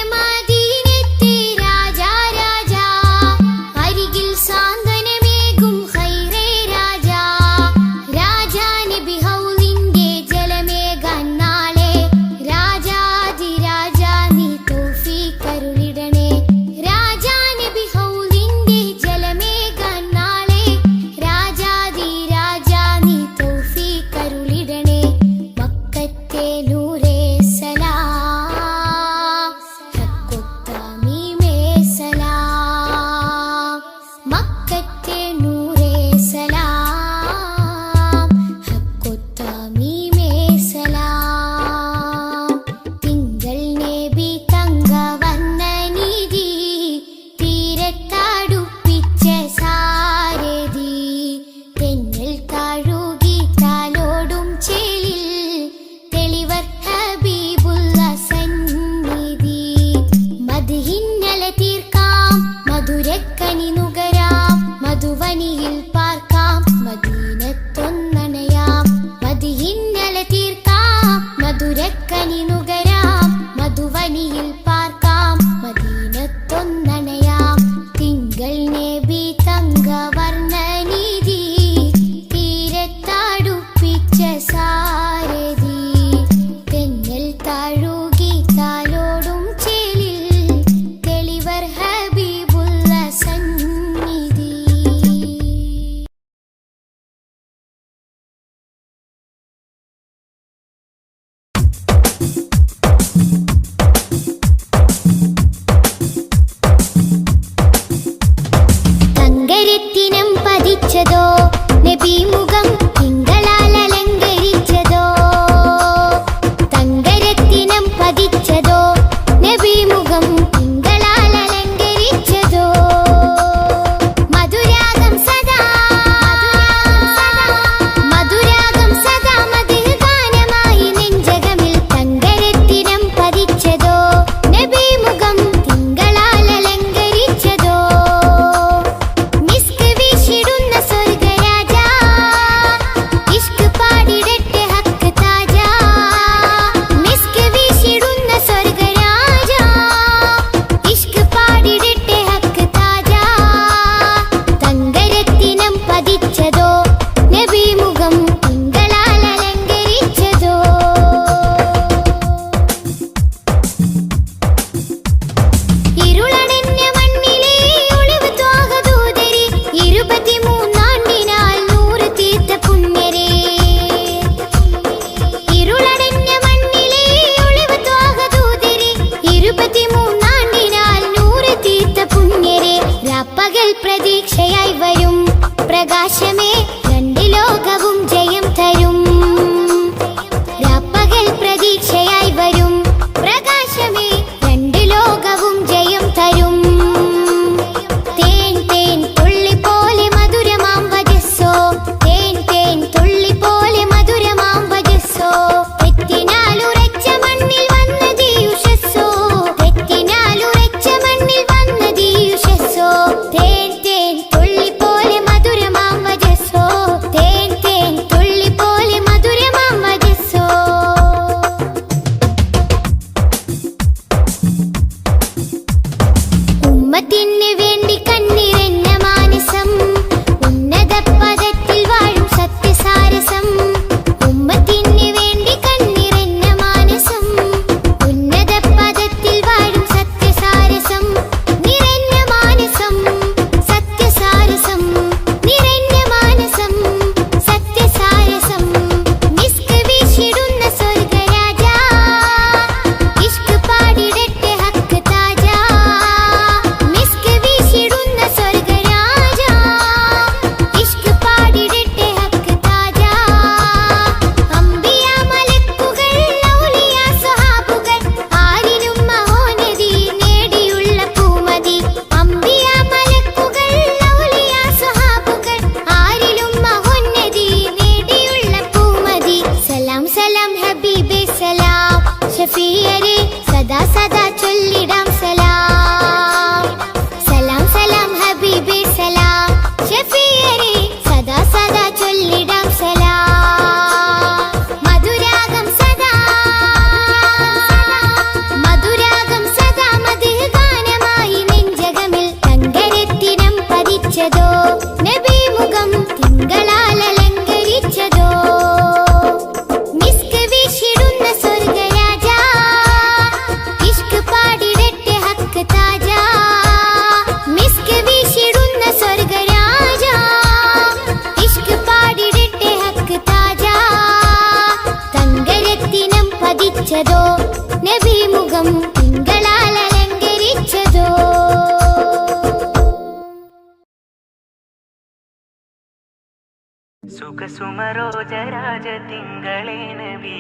സുഖസുമരോജരാജ തിങ്കളേ നബി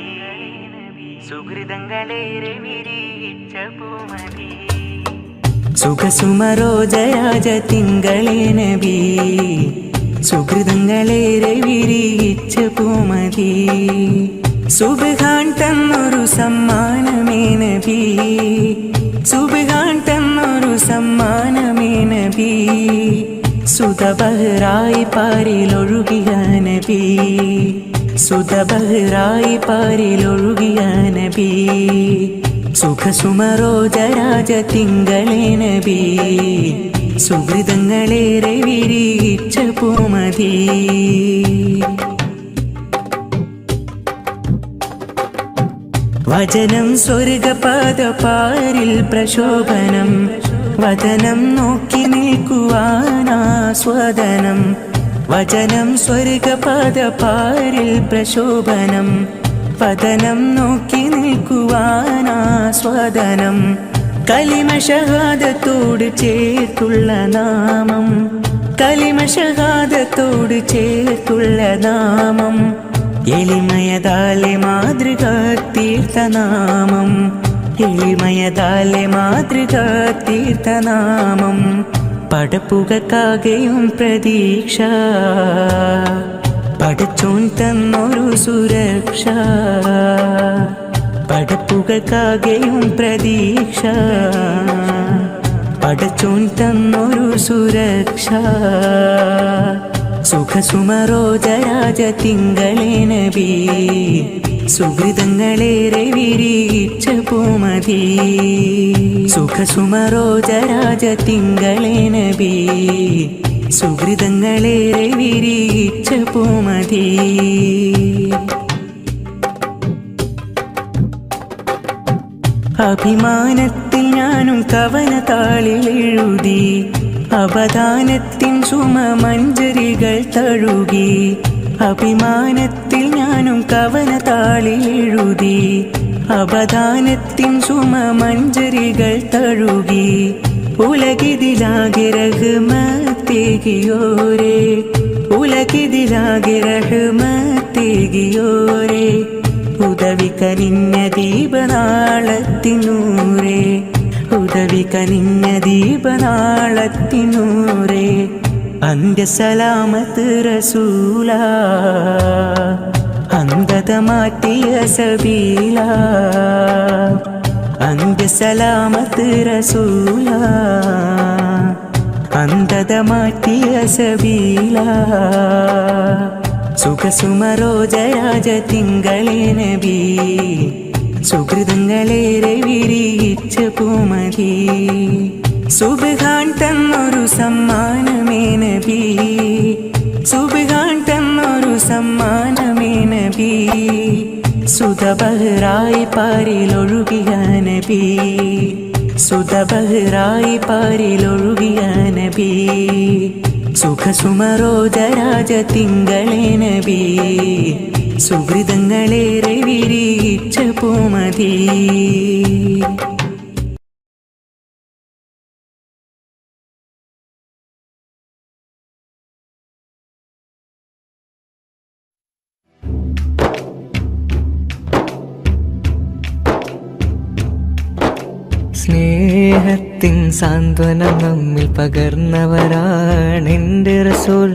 സുഹൃതങ്ങളേറെ വിരിയിച്ച പൂമതി സുഖസുമരോജരാജ തിങ്കളേ നബി സുഹൃതങ്ങളേറെ വിരിയിച്ച പൂമതി സുബ്ഹാൻ തന്നൊരു സമ്മാനമേ നബി സുബ്ഹാൻ തന്നൊരു സമ്മാനമേ നബി സുതബഹ്റായി പാരിലൊഴുകിയ നബി സുതബഹ്റായി പാരിലൊഴുകിയ നബി സുഖസുമരോജരാജ തിങ്കളേ നബി സുഹൃതങ്ങളേറെ വിരിയിച്ച പൂമതി വചനം സ്വർഗപാദ പാരിൽ പ്രശോഭനം വചനം നോക്കി നിൽക്കുവാനാസ്വാദനം വചനം സ്വർഗപാദ പാരിൽ പ്രശോഭനം പതനം നോക്കി നിൽക്കുവാനാസ്വാദനം കലിമ ഷഹാദത്തോട് ചേർത്തുള്ള നാമം കലിമ ഷഹാദത്തോട് ചേർത്തുള്ള നാമം എളിമയതാലെ മാതൃക തീർത്ഥനാമം എളിമയതാലെ മാതൃക തീർത്ഥനാമം പടപ്പുകക്കാകെയും പ്രതീക്ഷ പടച്ചോൻ തന്നൊരു സുരക്ഷ പടപ്പുകക്കാകെയും പ്രതീക്ഷ പടച്ചോൻ തന്നൊരു സുരക്ഷ സുഖസുമരോജരാജ തിങ്കളേ നബി സുഹൃതങ്ങളേറെ വിരിയിച്ച പൂമതി സുഖസുമരോജരാജ തിങ്കളേ നബി സുഹൃതങ്ങളേറെ വിരിയിച്ച പൂമതി അഭിമാനത്തിൽ ഞാനും കവനതാളിൽ എഴുതി അവദാനത്തിൻ സുമമഞ്ജരികൾ തഴുകി അഭിമാനത്തിൽ ഞാനും കവനതാളിൽ എഴുതി അവദാനത്തിൻ സുമമഞ്ജരികൾ തഴുകി ഉലകിതിലാകെ റഹ്മത്തേകിയോരേ ഉലകിതിലാകെ റഹ്മത്തേകിയോരേ ഉദവി കനിഞ്ഞ ദീപനാളത്തിനൂരേ ഉദവി കനിഞ്ഞ ദീപനാളത്തിനൂരേ അന്ത്യസലാമത്ത് റസൂല അന്ധത മാറ്റിയ സബീല അന്ത്യസലാമത്ത് റസൂല അന്ധത മാറ്റിയ സബീല സുഖസുമരോജരാജ തിങ്കളേ നബി സുഹൃതങ്ങളേറെ വിരിയിച്ച പൂമതി സുബ്ഹാൻ തന്നൊരു സമ്മാനമേ നബി സുബ്ഹാൻ തന്നൊരു സമ്മാനമേ നബി സുതബഹ്റായി പാരിലൊഴുകിയ നബി സുതബഹ്റായി പാരിലൊഴുകിയ നബി സുഖസുമരോജരാജ തിങ്കളേ നബി സുഹൃതങ്ങളേറെ വിരിയിച്ച പൂമതി സ്നേഹത്തിൻ സാന്ത്വനം നമ്മിൽ പകർന്നവരാണെൻ്റെ റസൂൽ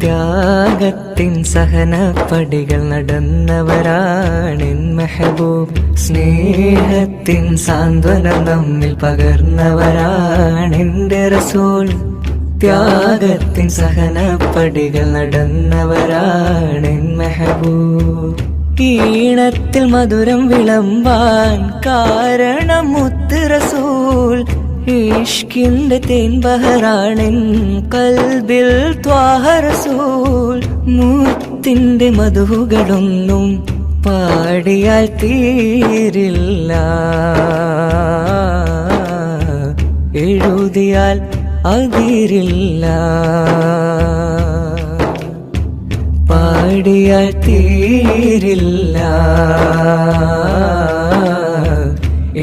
ത്യാഗത്തിൻ സഹനപ്പടികൾ നടന്നവരാണെൻ മെഹബൂബ് സ്നേഹത്തിൻ സാന്ത്വനം നമ്മിൽ പകർന്നവരാണെൻ്റെ റസൂൽ ത്യാഗത്തിൻ സഹനപ്പടികൾ നടന്നവരാണെൻ മെഹബൂബ് ഈണത്തിൽ മധുരം വിളമ്പാൻ കാരണം മുത്ത് റസൂൽ ഇഷ്കിന്റെ തേൻ ബഹറാണെൻ കൽബിൽ ത്വാഹ റസൂൽ മുത്തിന്റെ മധുകളൊന്നും പാടിയാൽ തീരില്ല എഴുതിയാൽ അതിരില്ല പാടിയാൽ തീരില്ല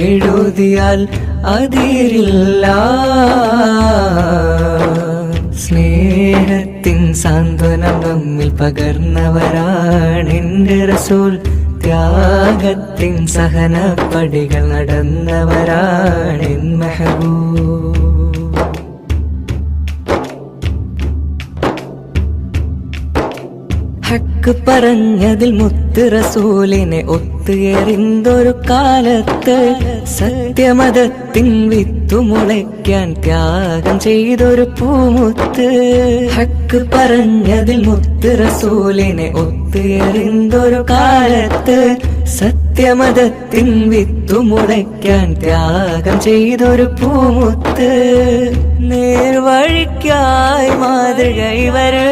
എഴുതിയാൽ അതിരില്ല സ്നേഹ സ്നേഹത്തിൻ സാന്ത്വനം നമ്മിൽ പകർന്നവരാണെന്റെ റസൂൽ. ത്യാഗത്തിൻ സഹനപ്പടികൾ നടന്നവരാണെൻ മെഹബൂബ്. ഹക്ക് പറഞ്ഞതിൽ മുത്ത് റസൂലിനെ ഒത്തുയറിന്തൊരു കാലത്ത് സത്യമതത്തിൻ വിത്തുമുളയ്ക്കാൻ ത്യാഗം ചെയ്തൊരു പൂമുത്ത്. ഹക്ക് പറഞ്ഞതിൽ മുത്ത് റസൂലിനെ ഒത്തുയറിന്തൊരു കാലത്ത് സത്യമതത്തിൻ വിത്തുമുളയ്ക്കാൻ ത്യാഗം ചെയ്തൊരു പൂമുത്ത്. നേർവഴിക്കായി മാതൃക ഇവര്,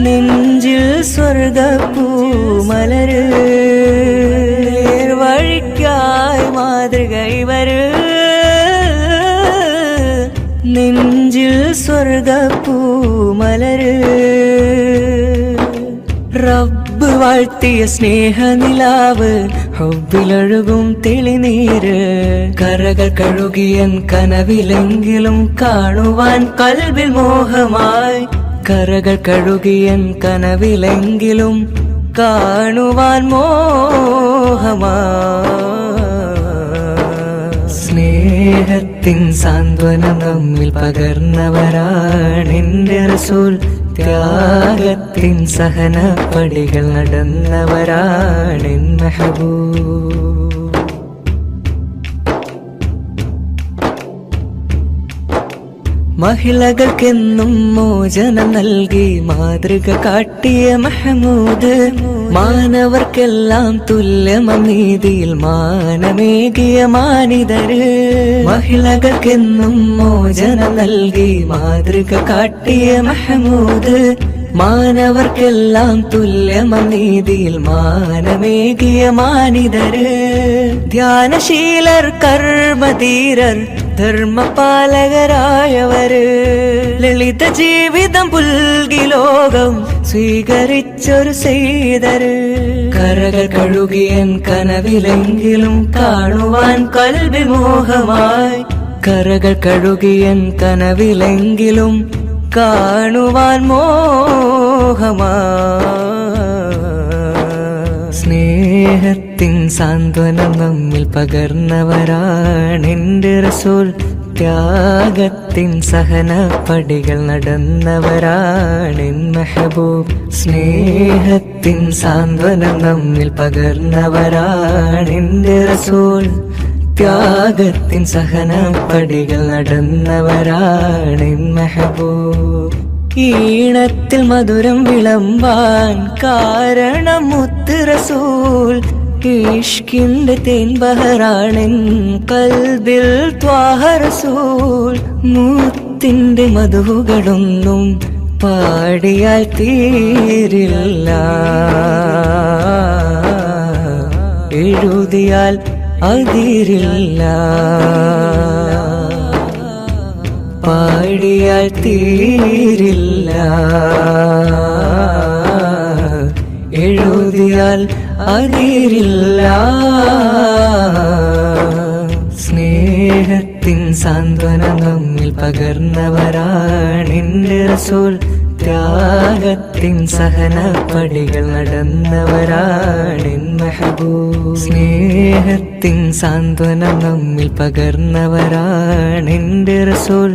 നെഞ്ചിൽ സ്വർഗപ്പൂമലര്. നേർവഴിക്കായി മാതൃക ഇവര്, നെഞ്ചിൽ സ്വർഗപ്പൂമലര്. റബ്ബ് വാഴ്ത്തിയ സ്നേഹനിലാവ്, ഹുബ്ബിലൊഴുകും തെളിനീര്. കരകൾ കഴുകിയൻ കനവിലെങ്കിലും കാണുവാൻ കൽബിൽ മോഹമായി. കരകൾ കഴുകിയൻ കനവിലെങ്കിലും കാണുവാൻ മോഹമായി. സ്നേഹത്തിൻ സാന്ത്വനം നമ്മിൽ പകർന്നവരാണെന്റെ റസൂൽ. ത്യാഗത്തിൻ സഹനപ്പടികൾ നടന്നവരാണെൻ മെഹബൂബ്. മഹിളകൾക്കെന്നും മോചനം നൽകി മാതൃക കാട്ടിയ മഹമൂദ്. മാനവർക്കെല്ലാം തുല്യമനീതിയിൽ മാനമേകിയ മാനിതര്. മഹിളകൾക്കെന്നും മോചനം നൽകി മാതൃക കാട്ടിയ മഹമൂദ്. മാനവർക്കെല്ലാം തുല്യമനീതിയിൽ മാനമേകിയ മാനിതര്. ധ്യാനശീലർ, കർമ്മധീരർ, ധർമ്മപാലകരായവര്. ലളിത ജീവിതം പുൽകി ലോകം സ്വീകരിച്ചൊരു സെയ്തര്. കരകൾ കഴുകിയൻ കനവിലെങ്കിലും കാണുവാൻ കൽബിൽ മോഹമായി. കരകൾ കഴുകിയൻ കനവിലെങ്കിലും കാണുവാൻ മോഹമായി. സ്നേഹത്തിൻ സാന്ത്വനം നമ്മിൽ പകർന്നവരാണെന്റെ റസൂൽ. ത്യാഗത്തിൻ സഹനപ്പടികൾ നടന്നവരാണെൻ മെഹബൂബ്. സ്നേഹത്തിൻ സാന്ത്വനം നമ്മിൽ പകർന്നവരാണെന്റെ റസൂൽ. ത്യാഗത്തിൻ സഹനപ്പടികൾ നടന്നവരാണെൻ മെഹബൂബ്. ഈണത്തിൽ മധുരം വിളമ്പാൻ കാരണം മുത്ത് റസൂൽ. ഇഷ്കിന്റെ തേൻ ബഹറാണെൻ കൽബിൽ ത്വാഹ റസൂൽ. മുത്തിന്റെ മധുകളൊന്നും പാടിയാൽ തീരില്ല, എഴുതിയാൽ അതിരില്ല. പാടിയാൽ തീരില്ല, എഴുതിയാൽ അതിരില്ല. സ്നേഹത്തിൻ സാന്ത്വനം നമ്മിൽ പകർന്നവരാണെന്റെ റസൂൽ. ത്യാഗത്തിൻ സഹനപ്പടികൾ നടന്നവരാണെൻ മെഹബൂബ്. സ്നേഹത്തിൻ സാന്ത്വനം നമ്മിൽ പകർന്നവരാണെന്റെ റസൂൽ.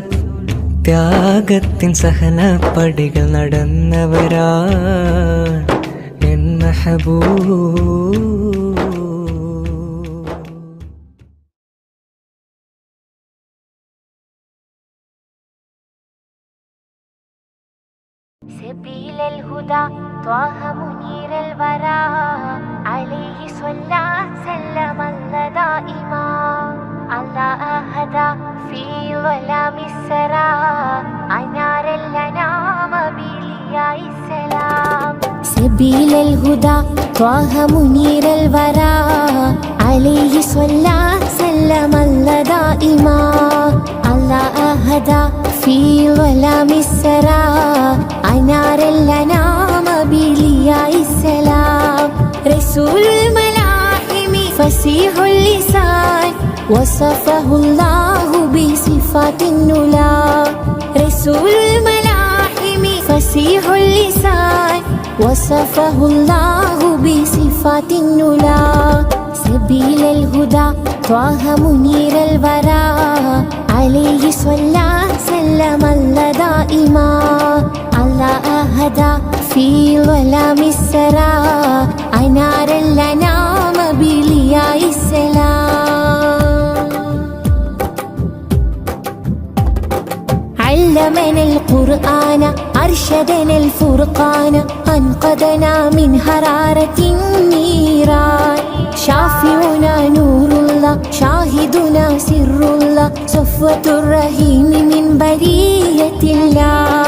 ത്യാഗത്തിൻ സഹനപ്പടികൾ നടന്നവരാണെൻ മെഹബൂബ്. سبيل الهدى طه منير الورى عليه صلى سلم الله دائما الله أهدى في ظلام السرى أنار الأنام بلياء السلام. سبيل الهدى طه منير الورى عليه صلى سلم الله دائما الله أهدى في ظلام السرى أنار الأنام بلياء السلام. رسول الملاحم فصيح اللسان وصفه الله بصفات بصفات النلا رسول الملاحم فصيح اللسان وصفه الله بصفات النلا سبيل الهدى طه منير الورى عليه صلى سلم الله دائما الله أهدى في ظلام السرى أنار الأنام بلياء السلام علمنا القرآن أرشدنا الفرقان أنقذنا من حرارة النيران شافعنا نور الله شاهدنا سر الله صفوة الرحيم من برية الله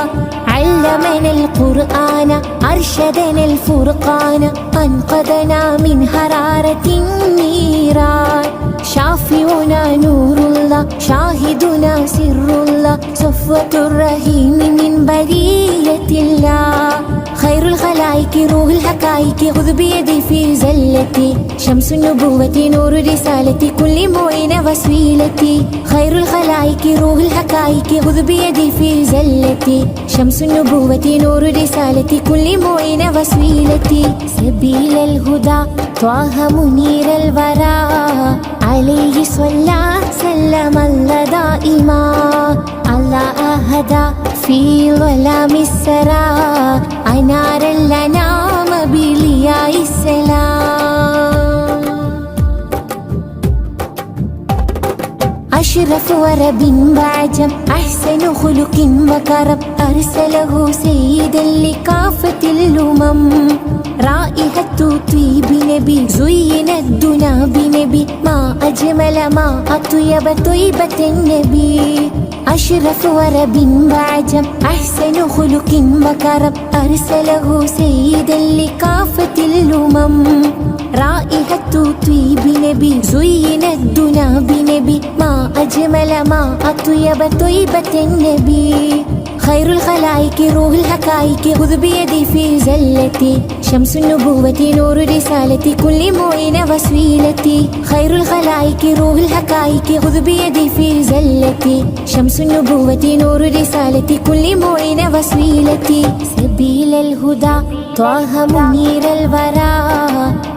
علمنا القرآن أرشدنا الفرقان أنقذنا من حرارة النيران شافعنا نور الله شاهدنا سر الله صفوة الرحيم من برية الله خير الخلائق روح الحقائق خذ بيدي في زلتي شمس النبوة نور رسالتي كل معين وسيلتي خير الخلائق روح الحقائق خذ بيدي في زلتي شمس النبوة نور رسالتي كل معين وسيلتي سبيل الهدى طه منير الورى عليه صلى سلم الله دائما الله أهدى في ظلام السرى أنار الأنام بلياء السلام أشرف ورب وعجم أحسن خلق وكرم أرسله سيدا لكافة الأمم رائحة طيب نبي زين الدنا بنبي ما أجمل ما أطيب طيبة النبي أشرف ورب وعجم أحسن خلق وكرم أرسله سيدا لكافة الأمم رائحة طيب نبي زين الدنا بنبي ما أجمل ما أطيب طيبة النبي خير الخلائق روح الحقائق خذ بيدي في زلتي شمس النبوة نور رسالتي كل معين وسيلتي خير الخلائق روح الحقائق خذ بيدي في زلتي شمس النبوة نور رسالتي كل معين وسيلتي سبيل الهدى طه منير الورى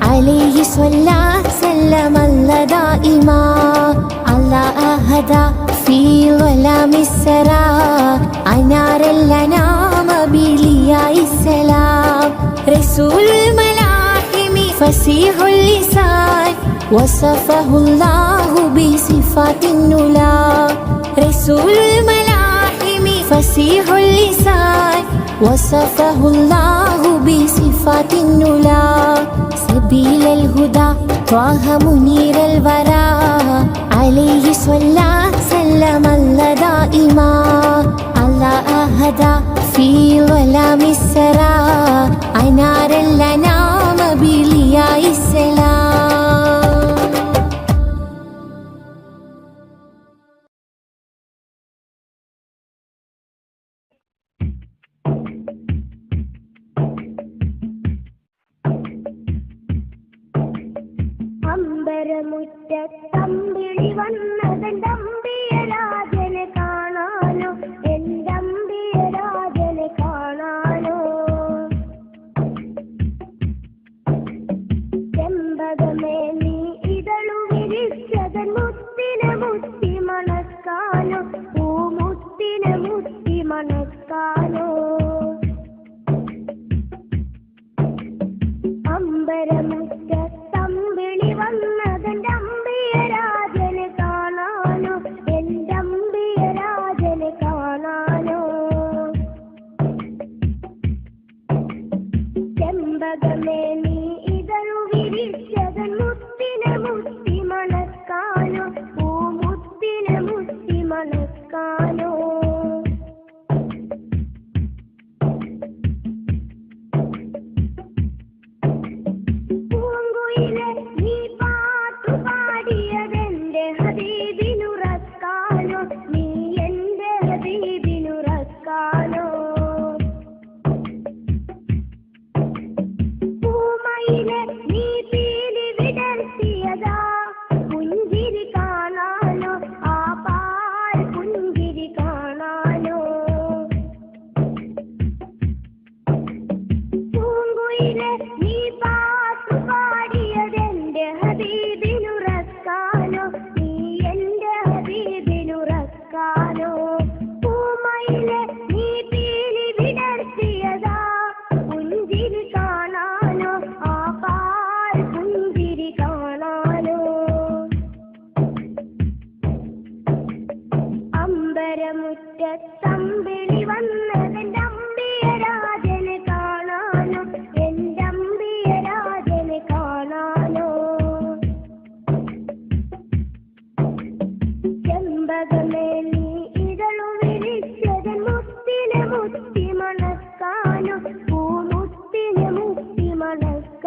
عليه صلى سلم الله دائما الله أهدى في ظلام السرى أنار الأنام بلياء السلام رسول الملاحم فصيح اللسان وصفه الله بصفات النلا رسول الملاحم فصيح اللسان وصفه الله بصفات النلا سبيل الهدى طه منير الورى عليه صلى سلم الله دائما الله أهدى في ظلام السرى أنار الأنام بلياء السلام അമ്പരമുറ്റത്തമ്പിളി വന്നതമ്പി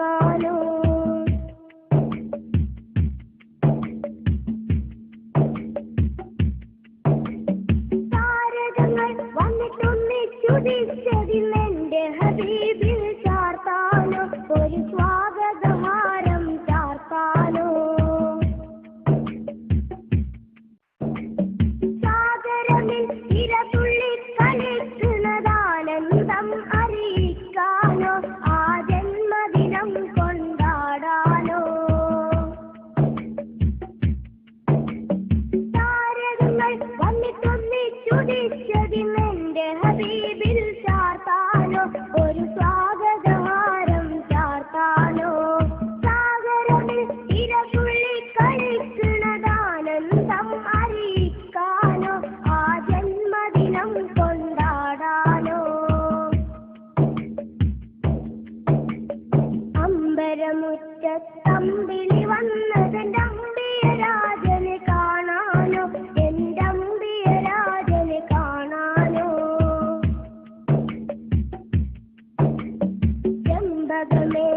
അറിയിക്കാനോ താരകങ്ങൾ വന്നിട്ടൊന്നിച്ചുദിച്ചതിന്നെന്റെ ഹബീബിൽ ചാർത്താനോ ഒരു സ്വാഗതഹാരം ചാർത്താനോ സാഗരമിൽ ഇരതുള്ളി കളിക്കുന്നതാനന്ദം അറിയിക്കാനോ ആ ജന്മദിനം കൊണ്ടാടാനോ താരകങ്ങൾ വന്നിട്ടൊന്നിച്ചുദിച്ചതിന്നെന്റെ ഹബീബിൽ ചാർത്താനോ ഒരു സ്വാഗതഹാരം ചാർത്താനോ സാഗരമിൽ ഇരതുള്ളി കളിക്കുന്നതാനന്ദം അറിയിക്കാനോ ആ ജന്മദിനം കൊണ്ടാടാനോ അമ്പരമുറ്റത്തമ്പിളി വന്നതെന്റെ അമ്പിയരാജനെ കാണാനോ എന്റെ അമ്പിയരാജനെ കാണാനോ ചെമ്പകമേ